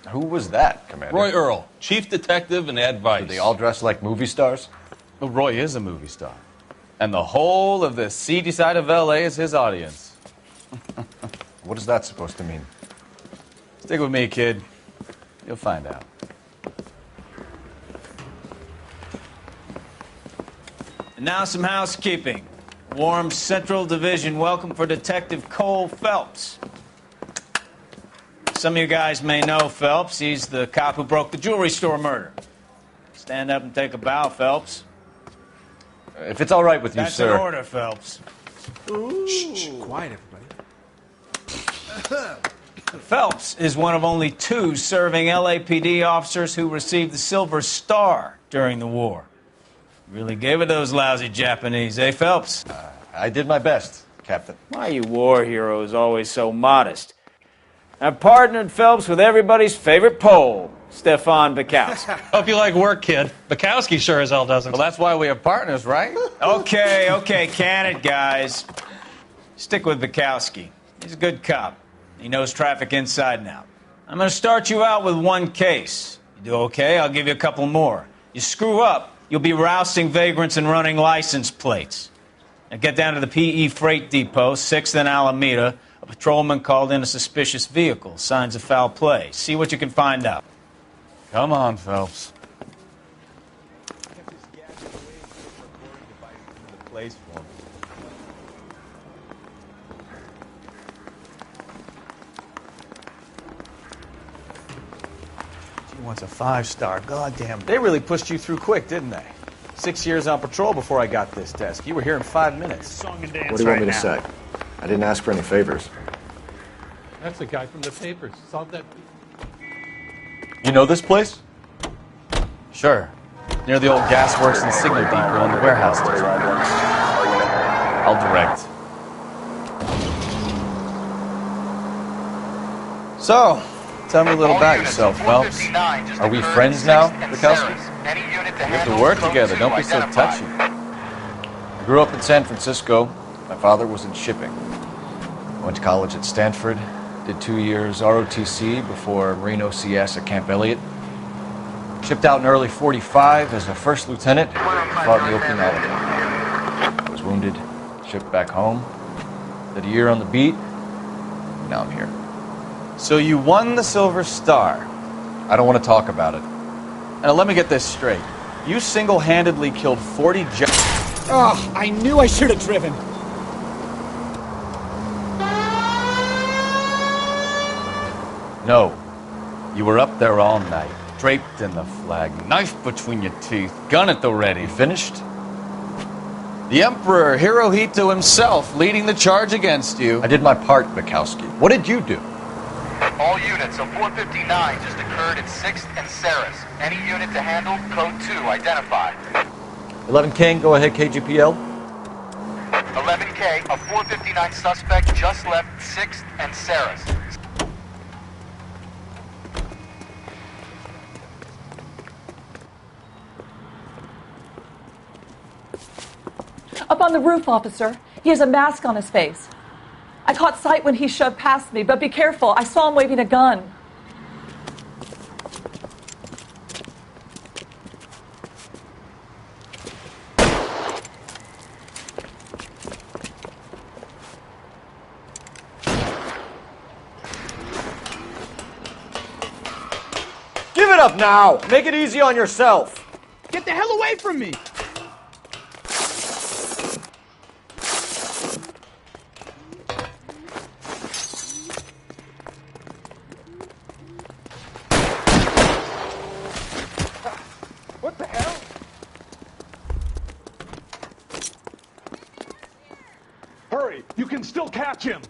Who was that, Commander? Roy Earl, chief detective and advice. Do they all dress like movie stars? Well, Roy is a movie star. And the whole of the seedy side of L.A. is his audience. What is that supposed to mean? Stick with me, kid. You'll find out. And now some housekeeping. Warm Central Division welcome for Detective Cole Phelps. Some of you guys may know Phelps. He's the cop who broke the jewelry store murder. Stand up and take a bow, Phelps. If it's all right with you, That's sir. That's an order, Phelps. Shh, quiet, everybody. Phelps is one of only 2 serving LAPD officers who received the Silver Star during the war. Really gave it those lousy Japanese, eh, Phelps? I did my best, Captain. Why are you war heroes always so modest? I've partnered Phelps with everybody's favorite Pole, Stefan Bukowski. Hope you like work, kid. Bukowski sure as hell doesn't. Well, that's why we have partners, right? Okay, can it, guys. Stick with Bukowski. He's a good cop. He knows traffic inside and out. I'm going to start you out with one case. You do okay, I'll give you a couple more. You screw up, you'll be rousting vagrants and running license plates. Now get down to the PE Freight Depot, 6th and Alameda. A patrolman called in a suspicious vehicle. Signs of foul play. See what you can find out. Come on, Phelps. She wants a 5-star. Goddamn. They really pushed you through quick, didn't they? 6 years on patrol before I got this desk. You were here in 5 minutes. Song and dance What do you want me to right say? I didn't ask for any favors. That's the guy from the papers. Solved that. You know this place? Sure. Near the old gas works and signal depot in the warehouse district. I'll direct. So, tell me a little about yourself, Phelps. Are we friends now, Bukowski? We have to work together. Don't be so touchy. I grew up in San Francisco. My father was in shipping. Went to college at Stanford. Did 2 years ROTC before Marine OCS at Camp Elliott. Shipped out in early '45 as a first lieutenant. Fought in the opening Alabama. Was wounded. Shipped back home. Did a year on the beat. Now I'm here. So you won the Silver Star. I don't want to talk about it. Now let me get this straight. You single-handedly killed 40 Oh, I knew I should have driven. No. You were up there all night, draped in the flag, knife between your teeth, gun at the ready. You finished? The Emperor Hirohito himself leading the charge against you. I did my part, Bukowski. What did you do? All units, a 459 just occurred at 6th and Saris. Any unit to handle, code 2, identified. 11 King, go ahead, KGPL. 11K, a 459 suspect just left 6th and Saris. Up on the roof, officer. He has a mask on his face. I caught sight when he shoved past me, but be careful. I saw him waving a gun. Give it up now! Make it easy on yourself! Get the hell away from me! What the hell? Hurry! You can still catch him!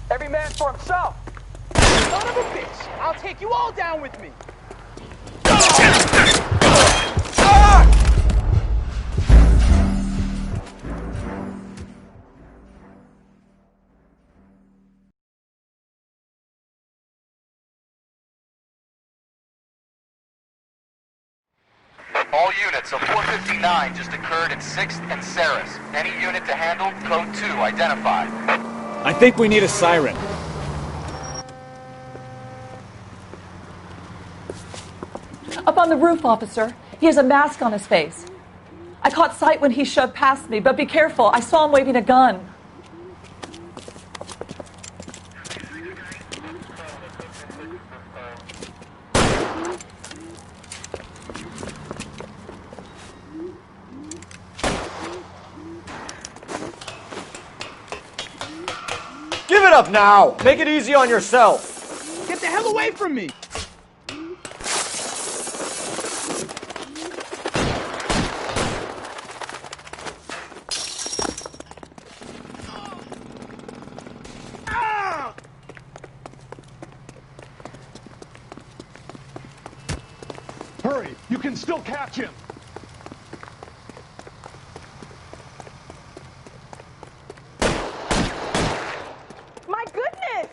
Every man for himself. Son of a bitch! I'll take you all down with me. All units, a 459 just occurred at 6th and Saris. Any unit to handle, code 2, identified. I think we need a siren. Up on the roof, officer. He has a mask on his face. I caught sight when he shoved past me, but be careful. I saw him waving a gun. Give it up now! Make it easy on yourself! Get the hell away from me! Hurry! You can still catch him! My goodness!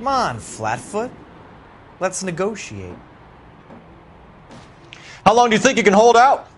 Come on, Flatfoot. Let's negotiate. How long do you think you can hold out?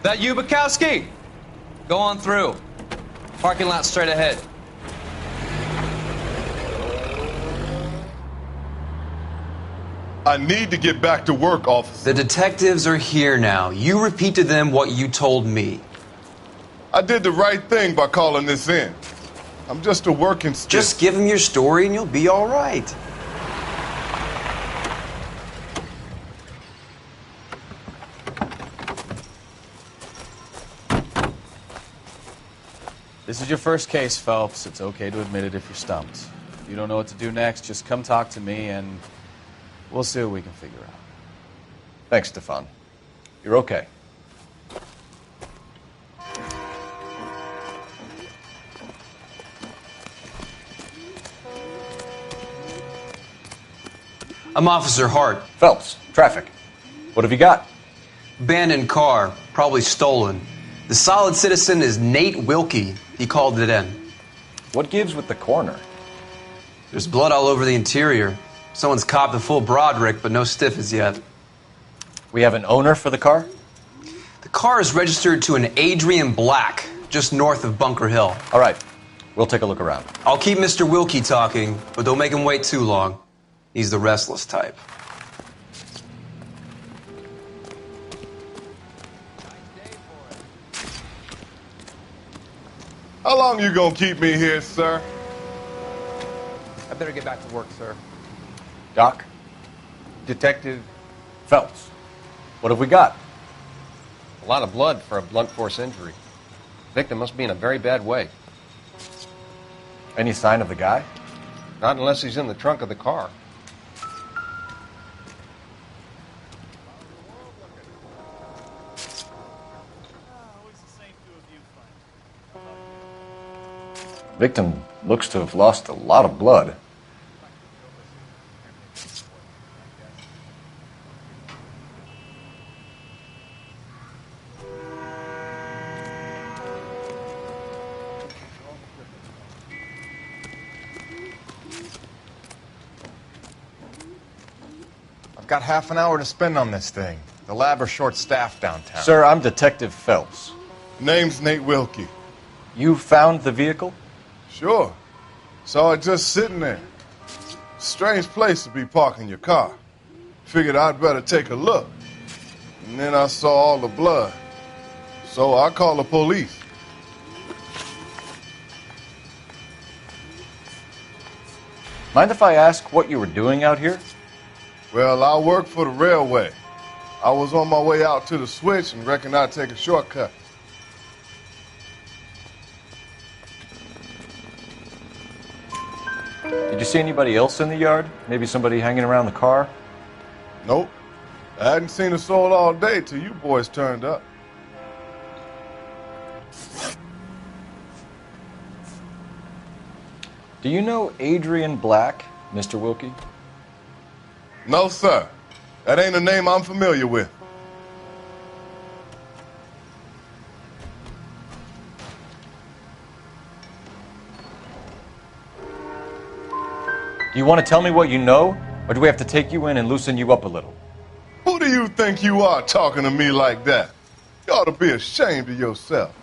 That you, Bukowski? Go on through. Parking lot straight ahead. I need to get back to work, officer. The detectives are here now. You repeat to them what you told me. I did the right thing by calling this in. I'm just a working stiff. Just give them your story and you'll be all right. This is your first case, Phelps. It's okay to admit it if you're stumped. If you don't know what to do next, just come talk to me and we'll see what we can figure out. Thanks, Stefan. You're okay. I'm Officer Hart. Phelps, traffic. What have you got? Abandoned car, probably stolen. The solid citizen is Nate Wilkie. He called it in. What gives with the coroner? There's blood all over the interior. Someone's copped a full Broderick, but no stiff as yet. We have an owner for the car? The car is registered to an Adrian Black, just north of Bunker Hill. All right. We'll take a look around. I'll keep Mr. Wilkie talking, but don't make him wait too long. He's the restless type. How long you gonna keep me here, sir? I better get back to work, sir. Doc? Detective Phelps. What have we got? A lot of blood for a blunt force injury. Victim must be in a very bad way. Any sign of the guy? Not unless he's in the trunk of the car. Victim looks to have lost a lot of blood. I've got half an hour to spend on this thing. The lab are short-staffed downtown. Sir, I'm Detective Phelps. Name's Nate Wilkie. You found the vehicle? Sure. Saw it just sitting there. Strange place to be parking your car. Figured I'd better take a look. And then I saw all the blood. So I called the police. Mind if I ask what you were doing out here? Well, I work for the railway. I was on my way out to the switch and reckoned I'd take a shortcut. Did you see anybody else in the yard? Maybe somebody hanging around the car? Nope. I hadn't seen a soul all day till you boys turned up. Do you know Adrian Black, Mr. Wilkie? No, sir. That ain't a name I'm familiar with. Do you want to tell me what you know, or do we have to take you in and loosen you up a little? Who do you think you are talking to me like that? You ought to be ashamed of yourself.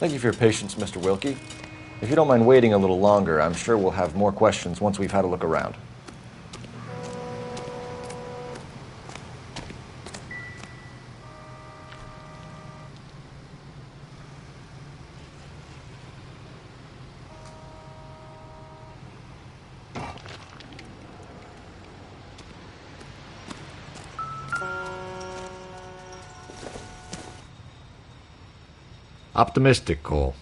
Thank you for your patience, Mr. Wilkie. If you don't mind waiting a little longer, I'm sure we'll have more questions once we've had a look around. Optimistic, Cole.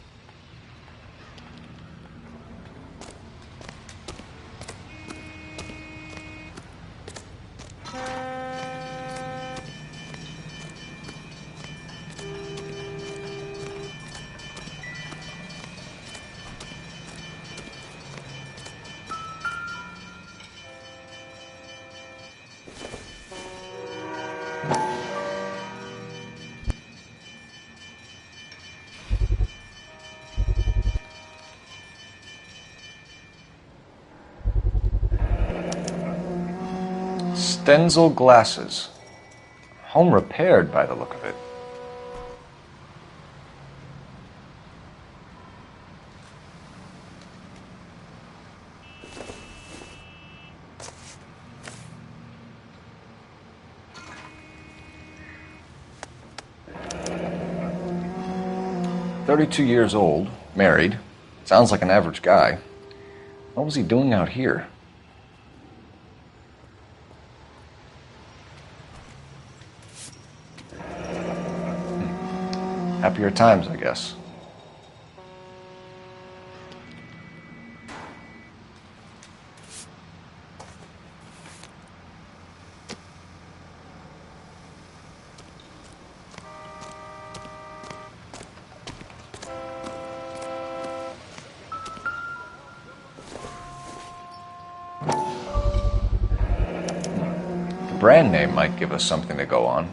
Stenzel glasses. Home repaired by the look of it. "32 years old, married. Sounds like an average guy. What was he doing out here?" Happier times, I guess. The brand name might give us something to go on.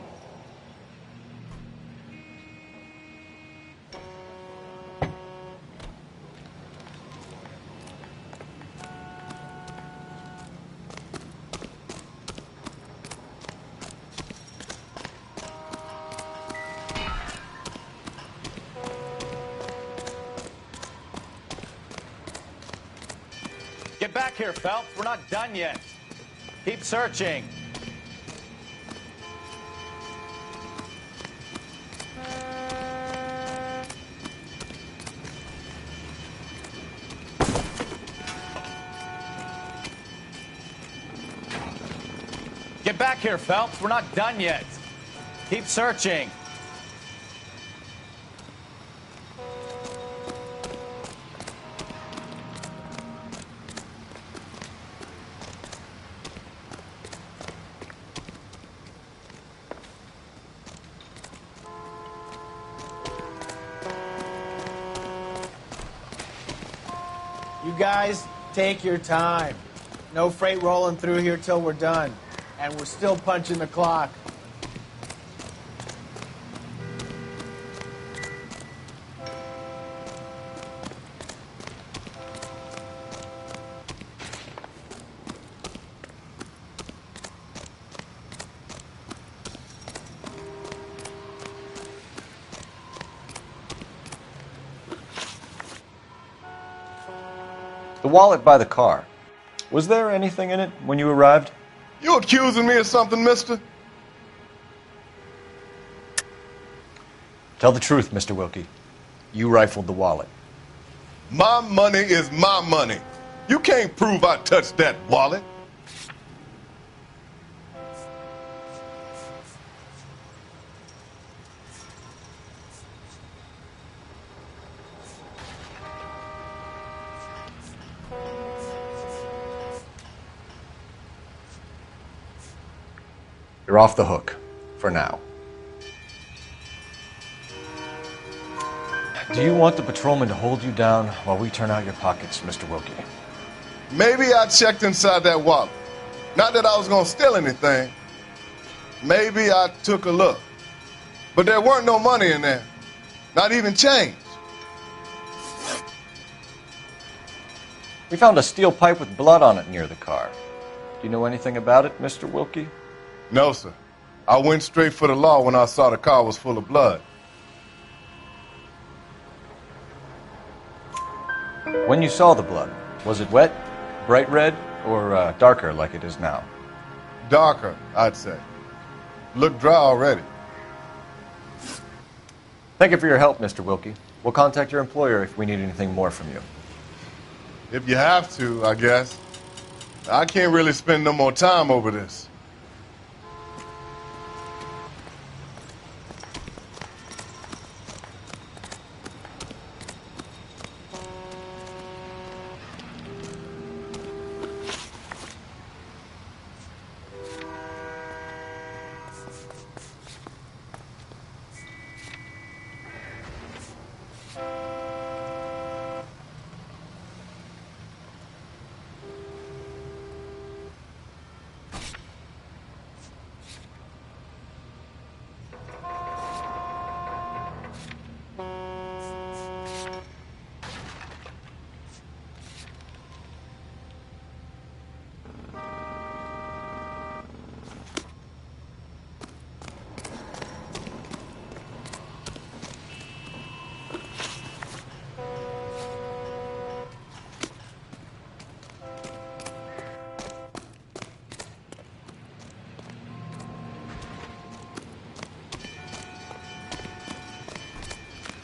Get back here, Phelps. We're not done yet. Keep searching. Get back here, Phelps. We're not done yet. Keep searching. You guys, take your time. No freight rolling through here till we're done. And we're still punching the clock. The wallet by the car. Was there anything in it when you arrived? You accusing me of something, mister? Tell the truth, Mr. Wilkie. You rifled the wallet. My money is my money. You can't prove I touched that wallet. You're off the hook, for now. Do you want the patrolman to hold you down while we turn out your pockets, Mr. Wilkie? Maybe I checked inside that wallet. Not that I was gonna steal anything. Maybe I took a look. But there weren't no money in there. Not even change. We found a steel pipe with blood on it near the car. Do you know anything about it, Mr. Wilkie? No, sir. I went straight for the law when I saw the car was full of blood. When you saw the blood, was it wet, bright red, or darker like it is now? Darker, I'd say. Look dry already. Thank you for your help, Mr. Wilkie. We'll contact your employer if we need anything more from you. If you have to, I guess. I can't really spend no more time over this.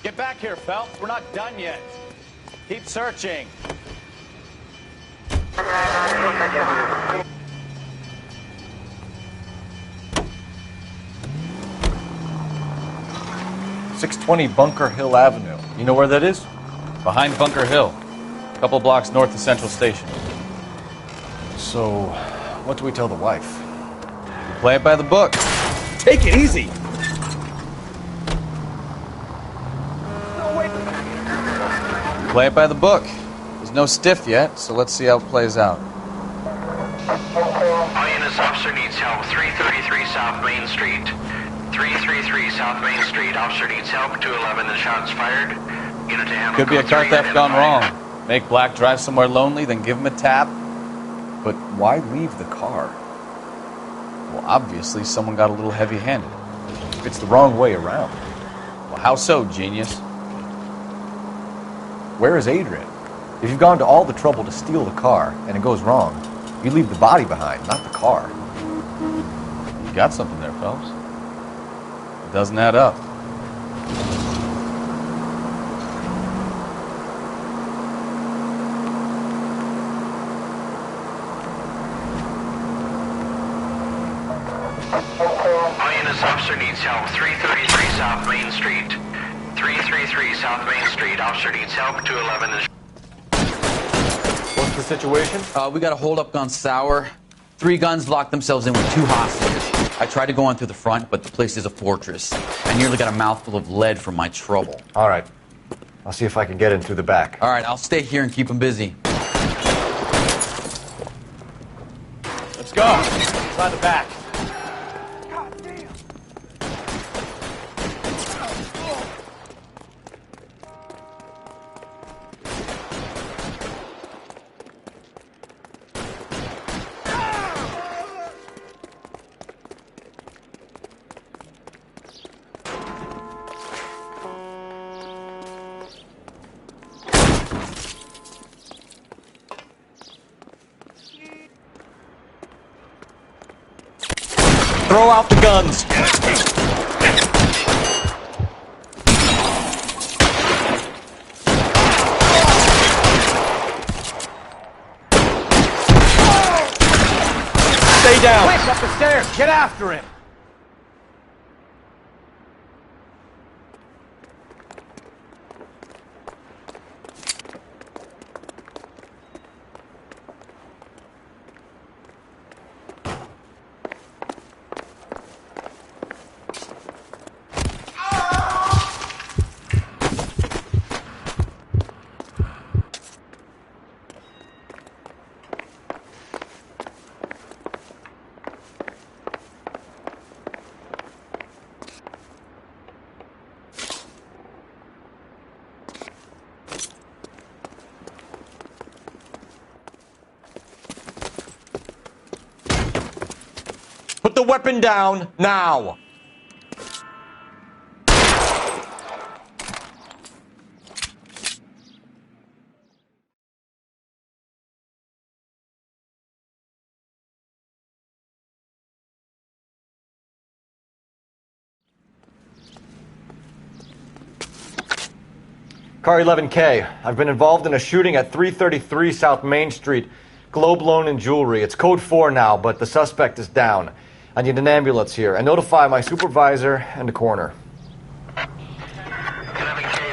Get back here, Phelps. We're not done yet. Keep searching. .620 Bunker Hill Avenue. You know where that is? Behind Bunker Hill. A couple blocks north of Central Station. So, what do we tell the wife? We play it by the book. Take it easy. Play it by the book. There's no stiff yet, so let's see how it plays out. All units, officer needs help. 333 South Main Street. 333 South Main Street. Officer needs help. 211, the shots fired. Unit to handle. Could be a car theft gone wrong. Make Black drive somewhere lonely, then give him a tap. But why leave the car? Well, obviously someone got a little heavy-handed. It's the wrong way around. Well, how so, genius? Where is Adrian? If you've gone to all the trouble to steal the car and it goes wrong, you leave the body behind, not the car. You got something there, Phelps. It doesn't add up. All units, officer needs help. 333 South Main Street. 333 South Main Street. Officer needs help. 211. What's the situation? We got a holdup gone sour. 3 guns locked themselves in with 2 hostages. I tried to go on through the front, but the place is a fortress. I nearly got a mouthful of lead from my trouble. All right. I'll see if I can get in through the back. All right, I'll stay here and keep them busy. Let's go. Inside the back. Throw out the guns. Stay down. Quick, up the stairs. Get after him. Put the weapon down now. Car 11K. I've been involved in a shooting at 333 South Main Street. Globe Loan and Jewelry. It's code 4 now, but the suspect is down. I need an ambulance here. And notify my supervisor and the coroner. 11K,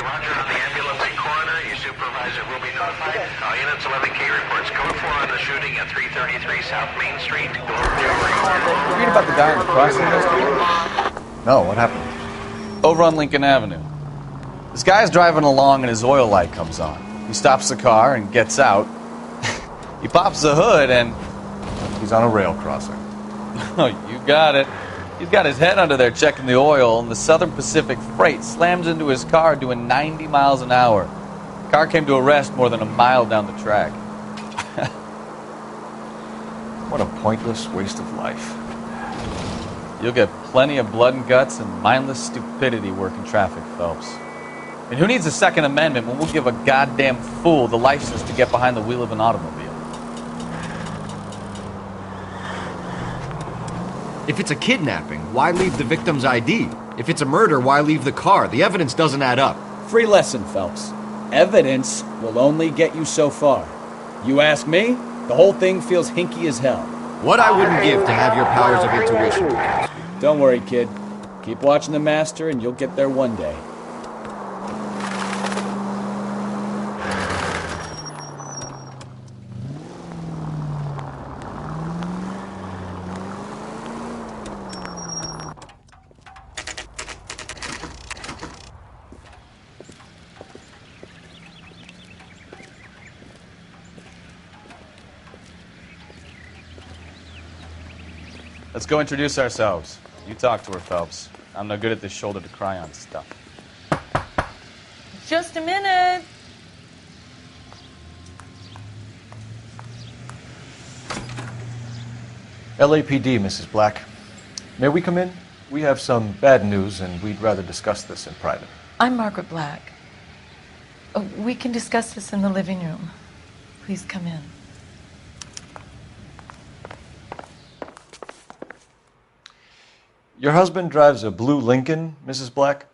roger on the ambulance and coroner. Your supervisor will be notified. All units, 11K reports code 4 on the shooting at 333 South Main Street. Globe Jewelry. You read about the guy in the crossing yesterday? No, what happened? Over on Lincoln Avenue. This guy's driving along and his oil light comes on. He stops the car and gets out. He pops the hood and... He's on a rail crossing. Oh, you got it. He's got his head under there checking the oil, and the Southern Pacific Freight slams into his car doing 90 miles an hour. The car came to a rest more than a mile down the track. What a pointless waste of life. You'll get plenty of blood and guts and mindless stupidity working traffic, Phelps. And who needs a Second Amendment when we'll give a goddamn fool the license to get behind the wheel of an automobile? If it's a kidnapping, why leave the victim's ID? If it's a murder, why leave the car? The evidence doesn't add up. Free lesson, Phelps. Evidence will only get you so far. You ask me, the whole thing feels hinky as hell. What I wouldn't give to have your powers of intuition. Don't worry, kid. Keep watching the master and you'll get there one day. Let's go introduce ourselves. You talk to her, Phelps. I'm no good at this shoulder to cry on stuff. Just a minute. LAPD, Mrs. Black. May we come in? We have some bad news, and we'd rather discuss this in private. I'm Margaret Black. We can discuss this in the living room. Please come in. Your husband drives a blue Lincoln, Mrs. Black?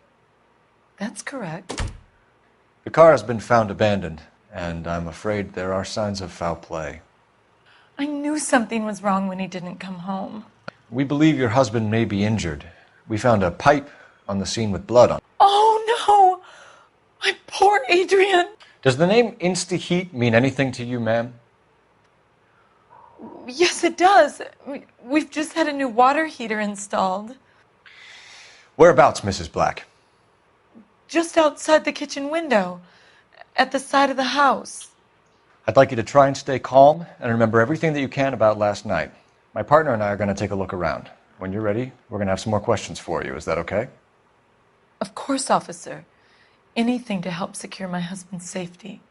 That's correct. The car has been found abandoned, and I'm afraid there are signs of foul play. I knew something was wrong when he didn't come home. We believe your husband may be injured. We found a pipe on the scene with blood on it. Oh, no! My poor Adrian! Does the name Insta-Heat mean anything to you, ma'am? Yes, it does. We've just had a new water heater installed. Whereabouts, Mrs. Black? Just outside the kitchen window, at the side of the house. I'd like you to try and stay calm and remember everything that you can about last night. My partner and I are going to take a look around. When you're ready, we're going to have some more questions for you. Is that okay? Of course, officer. Anything to help secure my husband's safety.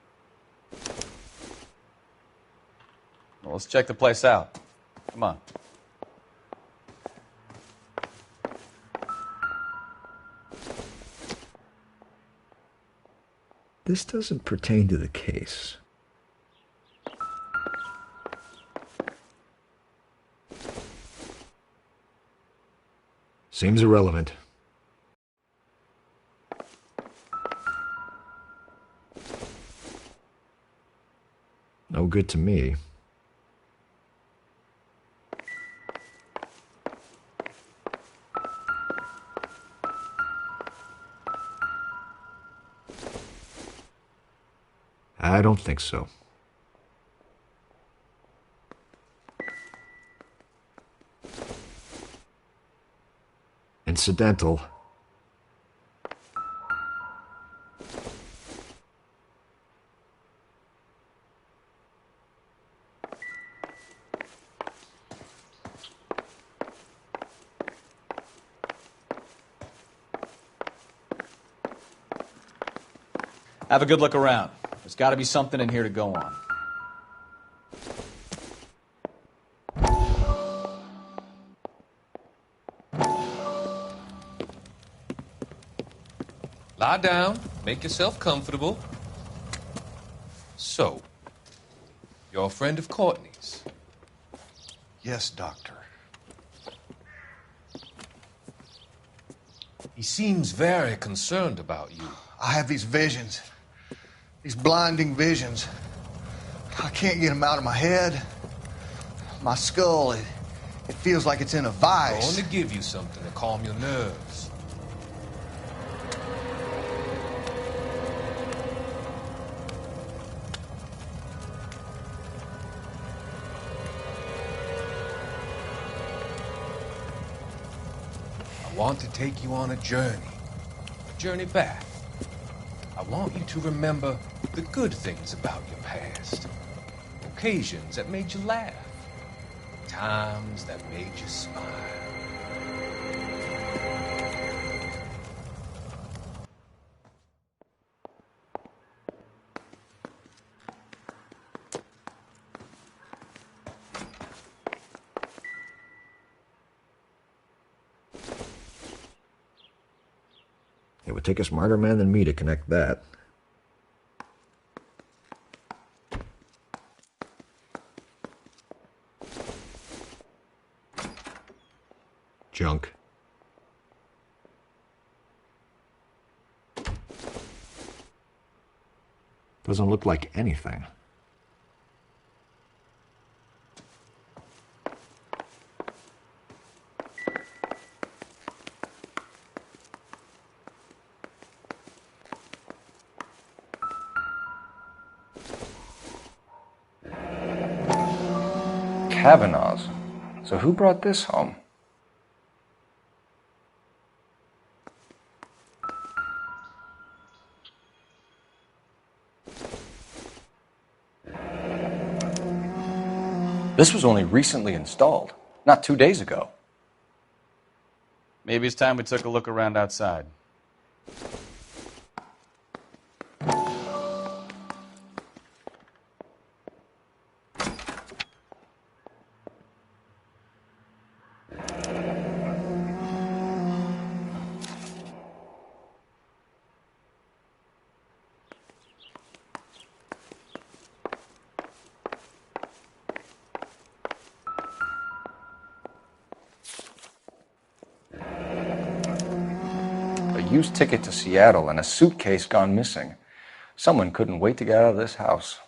Well, let's check the place out. Come on. This doesn't pertain to the case. Seems irrelevant. No good to me. I don't think so. Incidental. Have a good look around. There's got to be something in here to go on. Lie down. Make yourself comfortable. So, you're a friend of Courtney's? Yes, Doctor. He seems very concerned about you. I have these visions. These blinding visions. I can't get them out of my head. My skull, it feels like it's in a vice. I want to give you something to calm your nerves. I want to take you on a journey back. I want you to remember the good things about your past. Occasions that made you laugh. Times that made you smile. It would take a smarter man than me to connect that. Junk. Doesn't look like anything. Kavanaugh's. So who brought this home? This was only recently installed, not 2 days ago. Maybe it's time we took a look around outside. Used ticket to Seattle and a suitcase gone missing. Someone couldn't wait to get out of this house.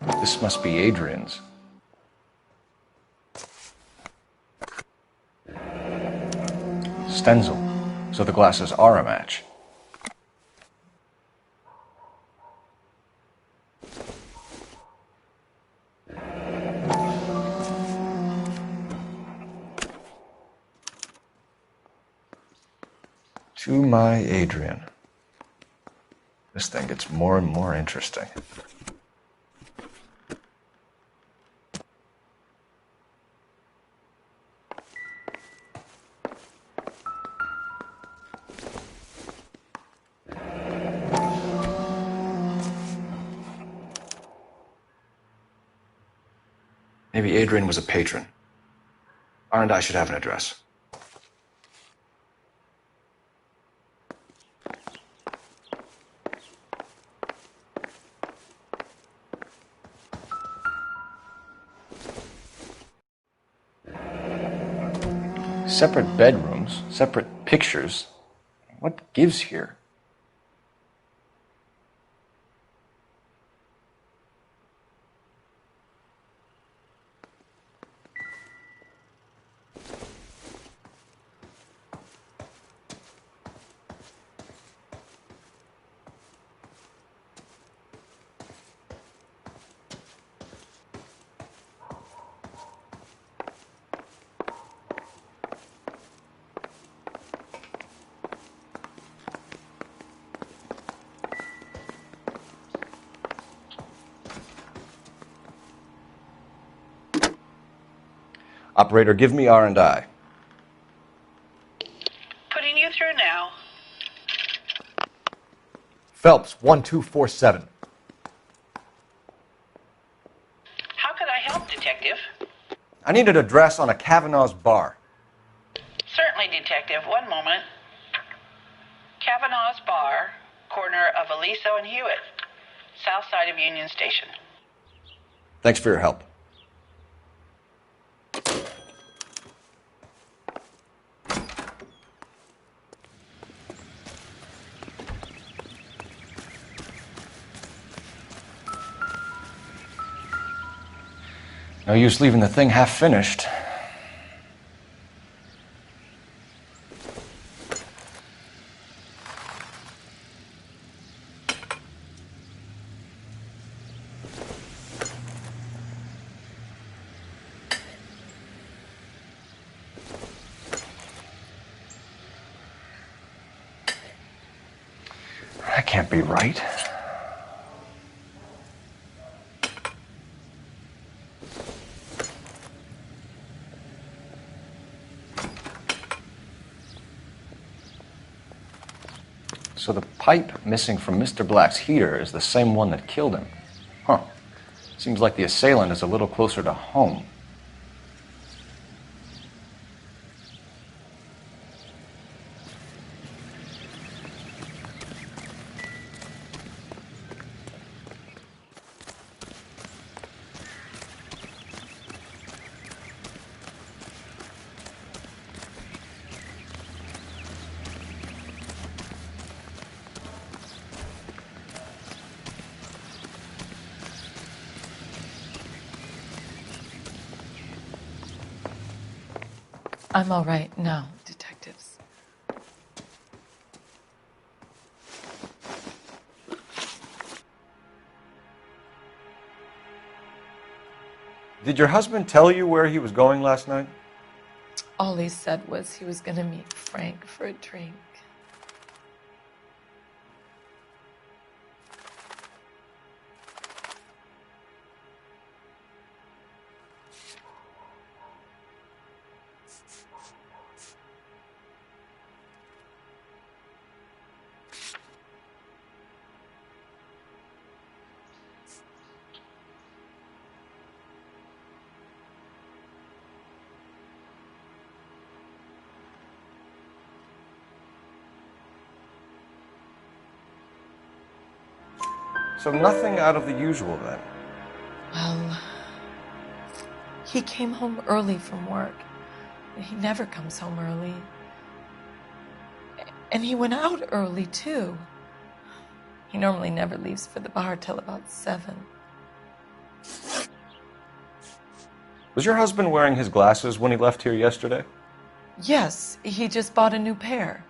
This must be Adrian's. Stenzel. So the glasses are a match. To my Adrian. This thing gets more and more interesting. Maybe Adrian was a patron. R&I should have an address. Separate bedrooms, separate pictures. What gives here? Operator, give me R&I. Putting you through now. Phelps, 1247. How could I help, Detective? I need an address on a Kavanaugh's bar. Certainly, Detective. One moment. Kavanaugh's Bar, corner of Aliso and Hewitt, south side of Union Station. Thanks for your help. No use leaving the thing half finished. That can't be right. So the pipe missing from Mr. Black's heater is the same one that killed him. Huh. Seems like the assailant is a little closer to home. I'm all right now, detectives. Did your husband tell you where he was going last night? All he said was he was going to meet Frank for a drink. So nothing out of the usual then? Well, he came home early from work. He never comes home early. And he went out early, too. He normally never leaves for the bar till about 7. Was your husband wearing his glasses when he left here yesterday? Yes, he just bought a new pair.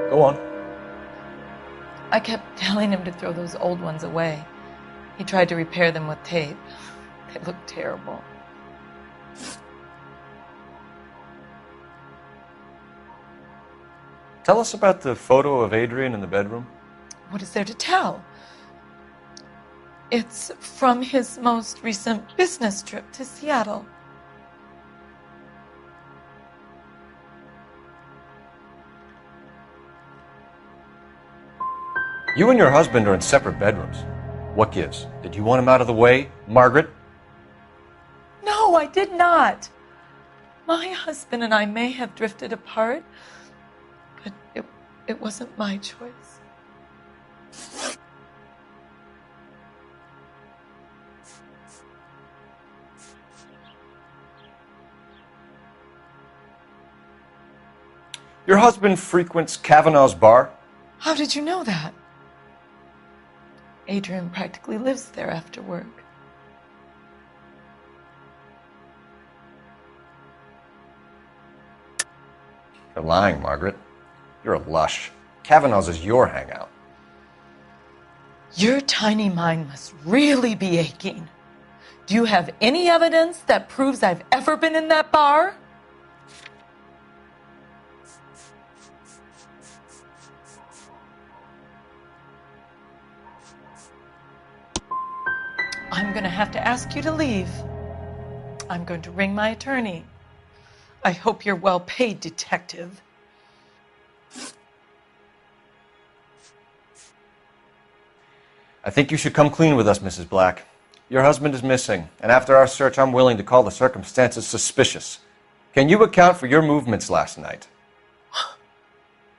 Go on. I kept telling him to throw those old ones away. He tried to repair them with tape. They looked terrible. Tell us about the photo of Adrian in the bedroom. What is there to tell? It's from his most recent business trip to Seattle. You and your husband are in separate bedrooms. What gives? Did you want him out of the way, Margaret? No, I did not. My husband and I may have drifted apart, but it wasn't my choice. Your husband frequents Kavanaugh's bar? How did you know that? Adrian practically lives there after work. You're lying, Margaret. You're a lush. Kavanaugh's is your hangout. Your tiny mind must really be aching. Do you have any evidence that proves I've ever been in that bar? I'm going to have to ask you to leave. I'm going to ring my attorney. I hope you're well paid, detective. I think you should come clean with us, Mrs. Black. Your husband is missing, and after our search, I'm willing to call the circumstances suspicious. Can you account for your movements last night?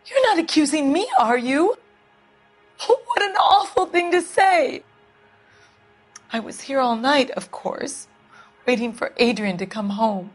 You're not accusing me, are you? What an awful thing to say. I was here all night, of course, waiting for Adrian to come home.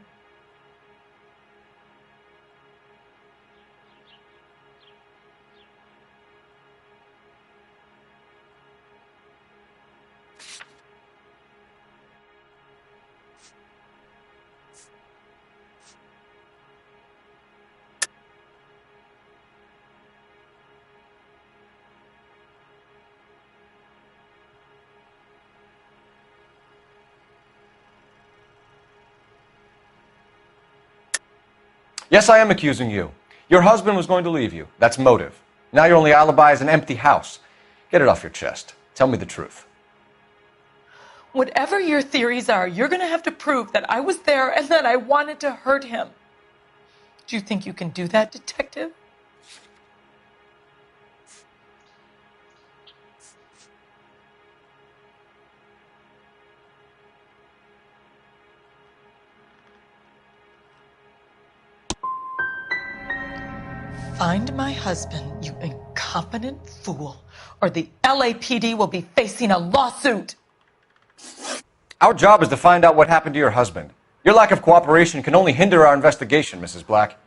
Yes, I am accusing you. Your husband was going to leave you. That's motive. Now your only alibi is an empty house. Get it off your chest. Tell me the truth. Whatever your theories are, you're going to have to prove that I was there and that I wanted to hurt him. Do you think you can do that, detective? Find my husband, you incompetent fool, or the LAPD will be facing a lawsuit. Our job is to find out what happened to your husband. Your lack of cooperation can only hinder our investigation, Mrs. Black.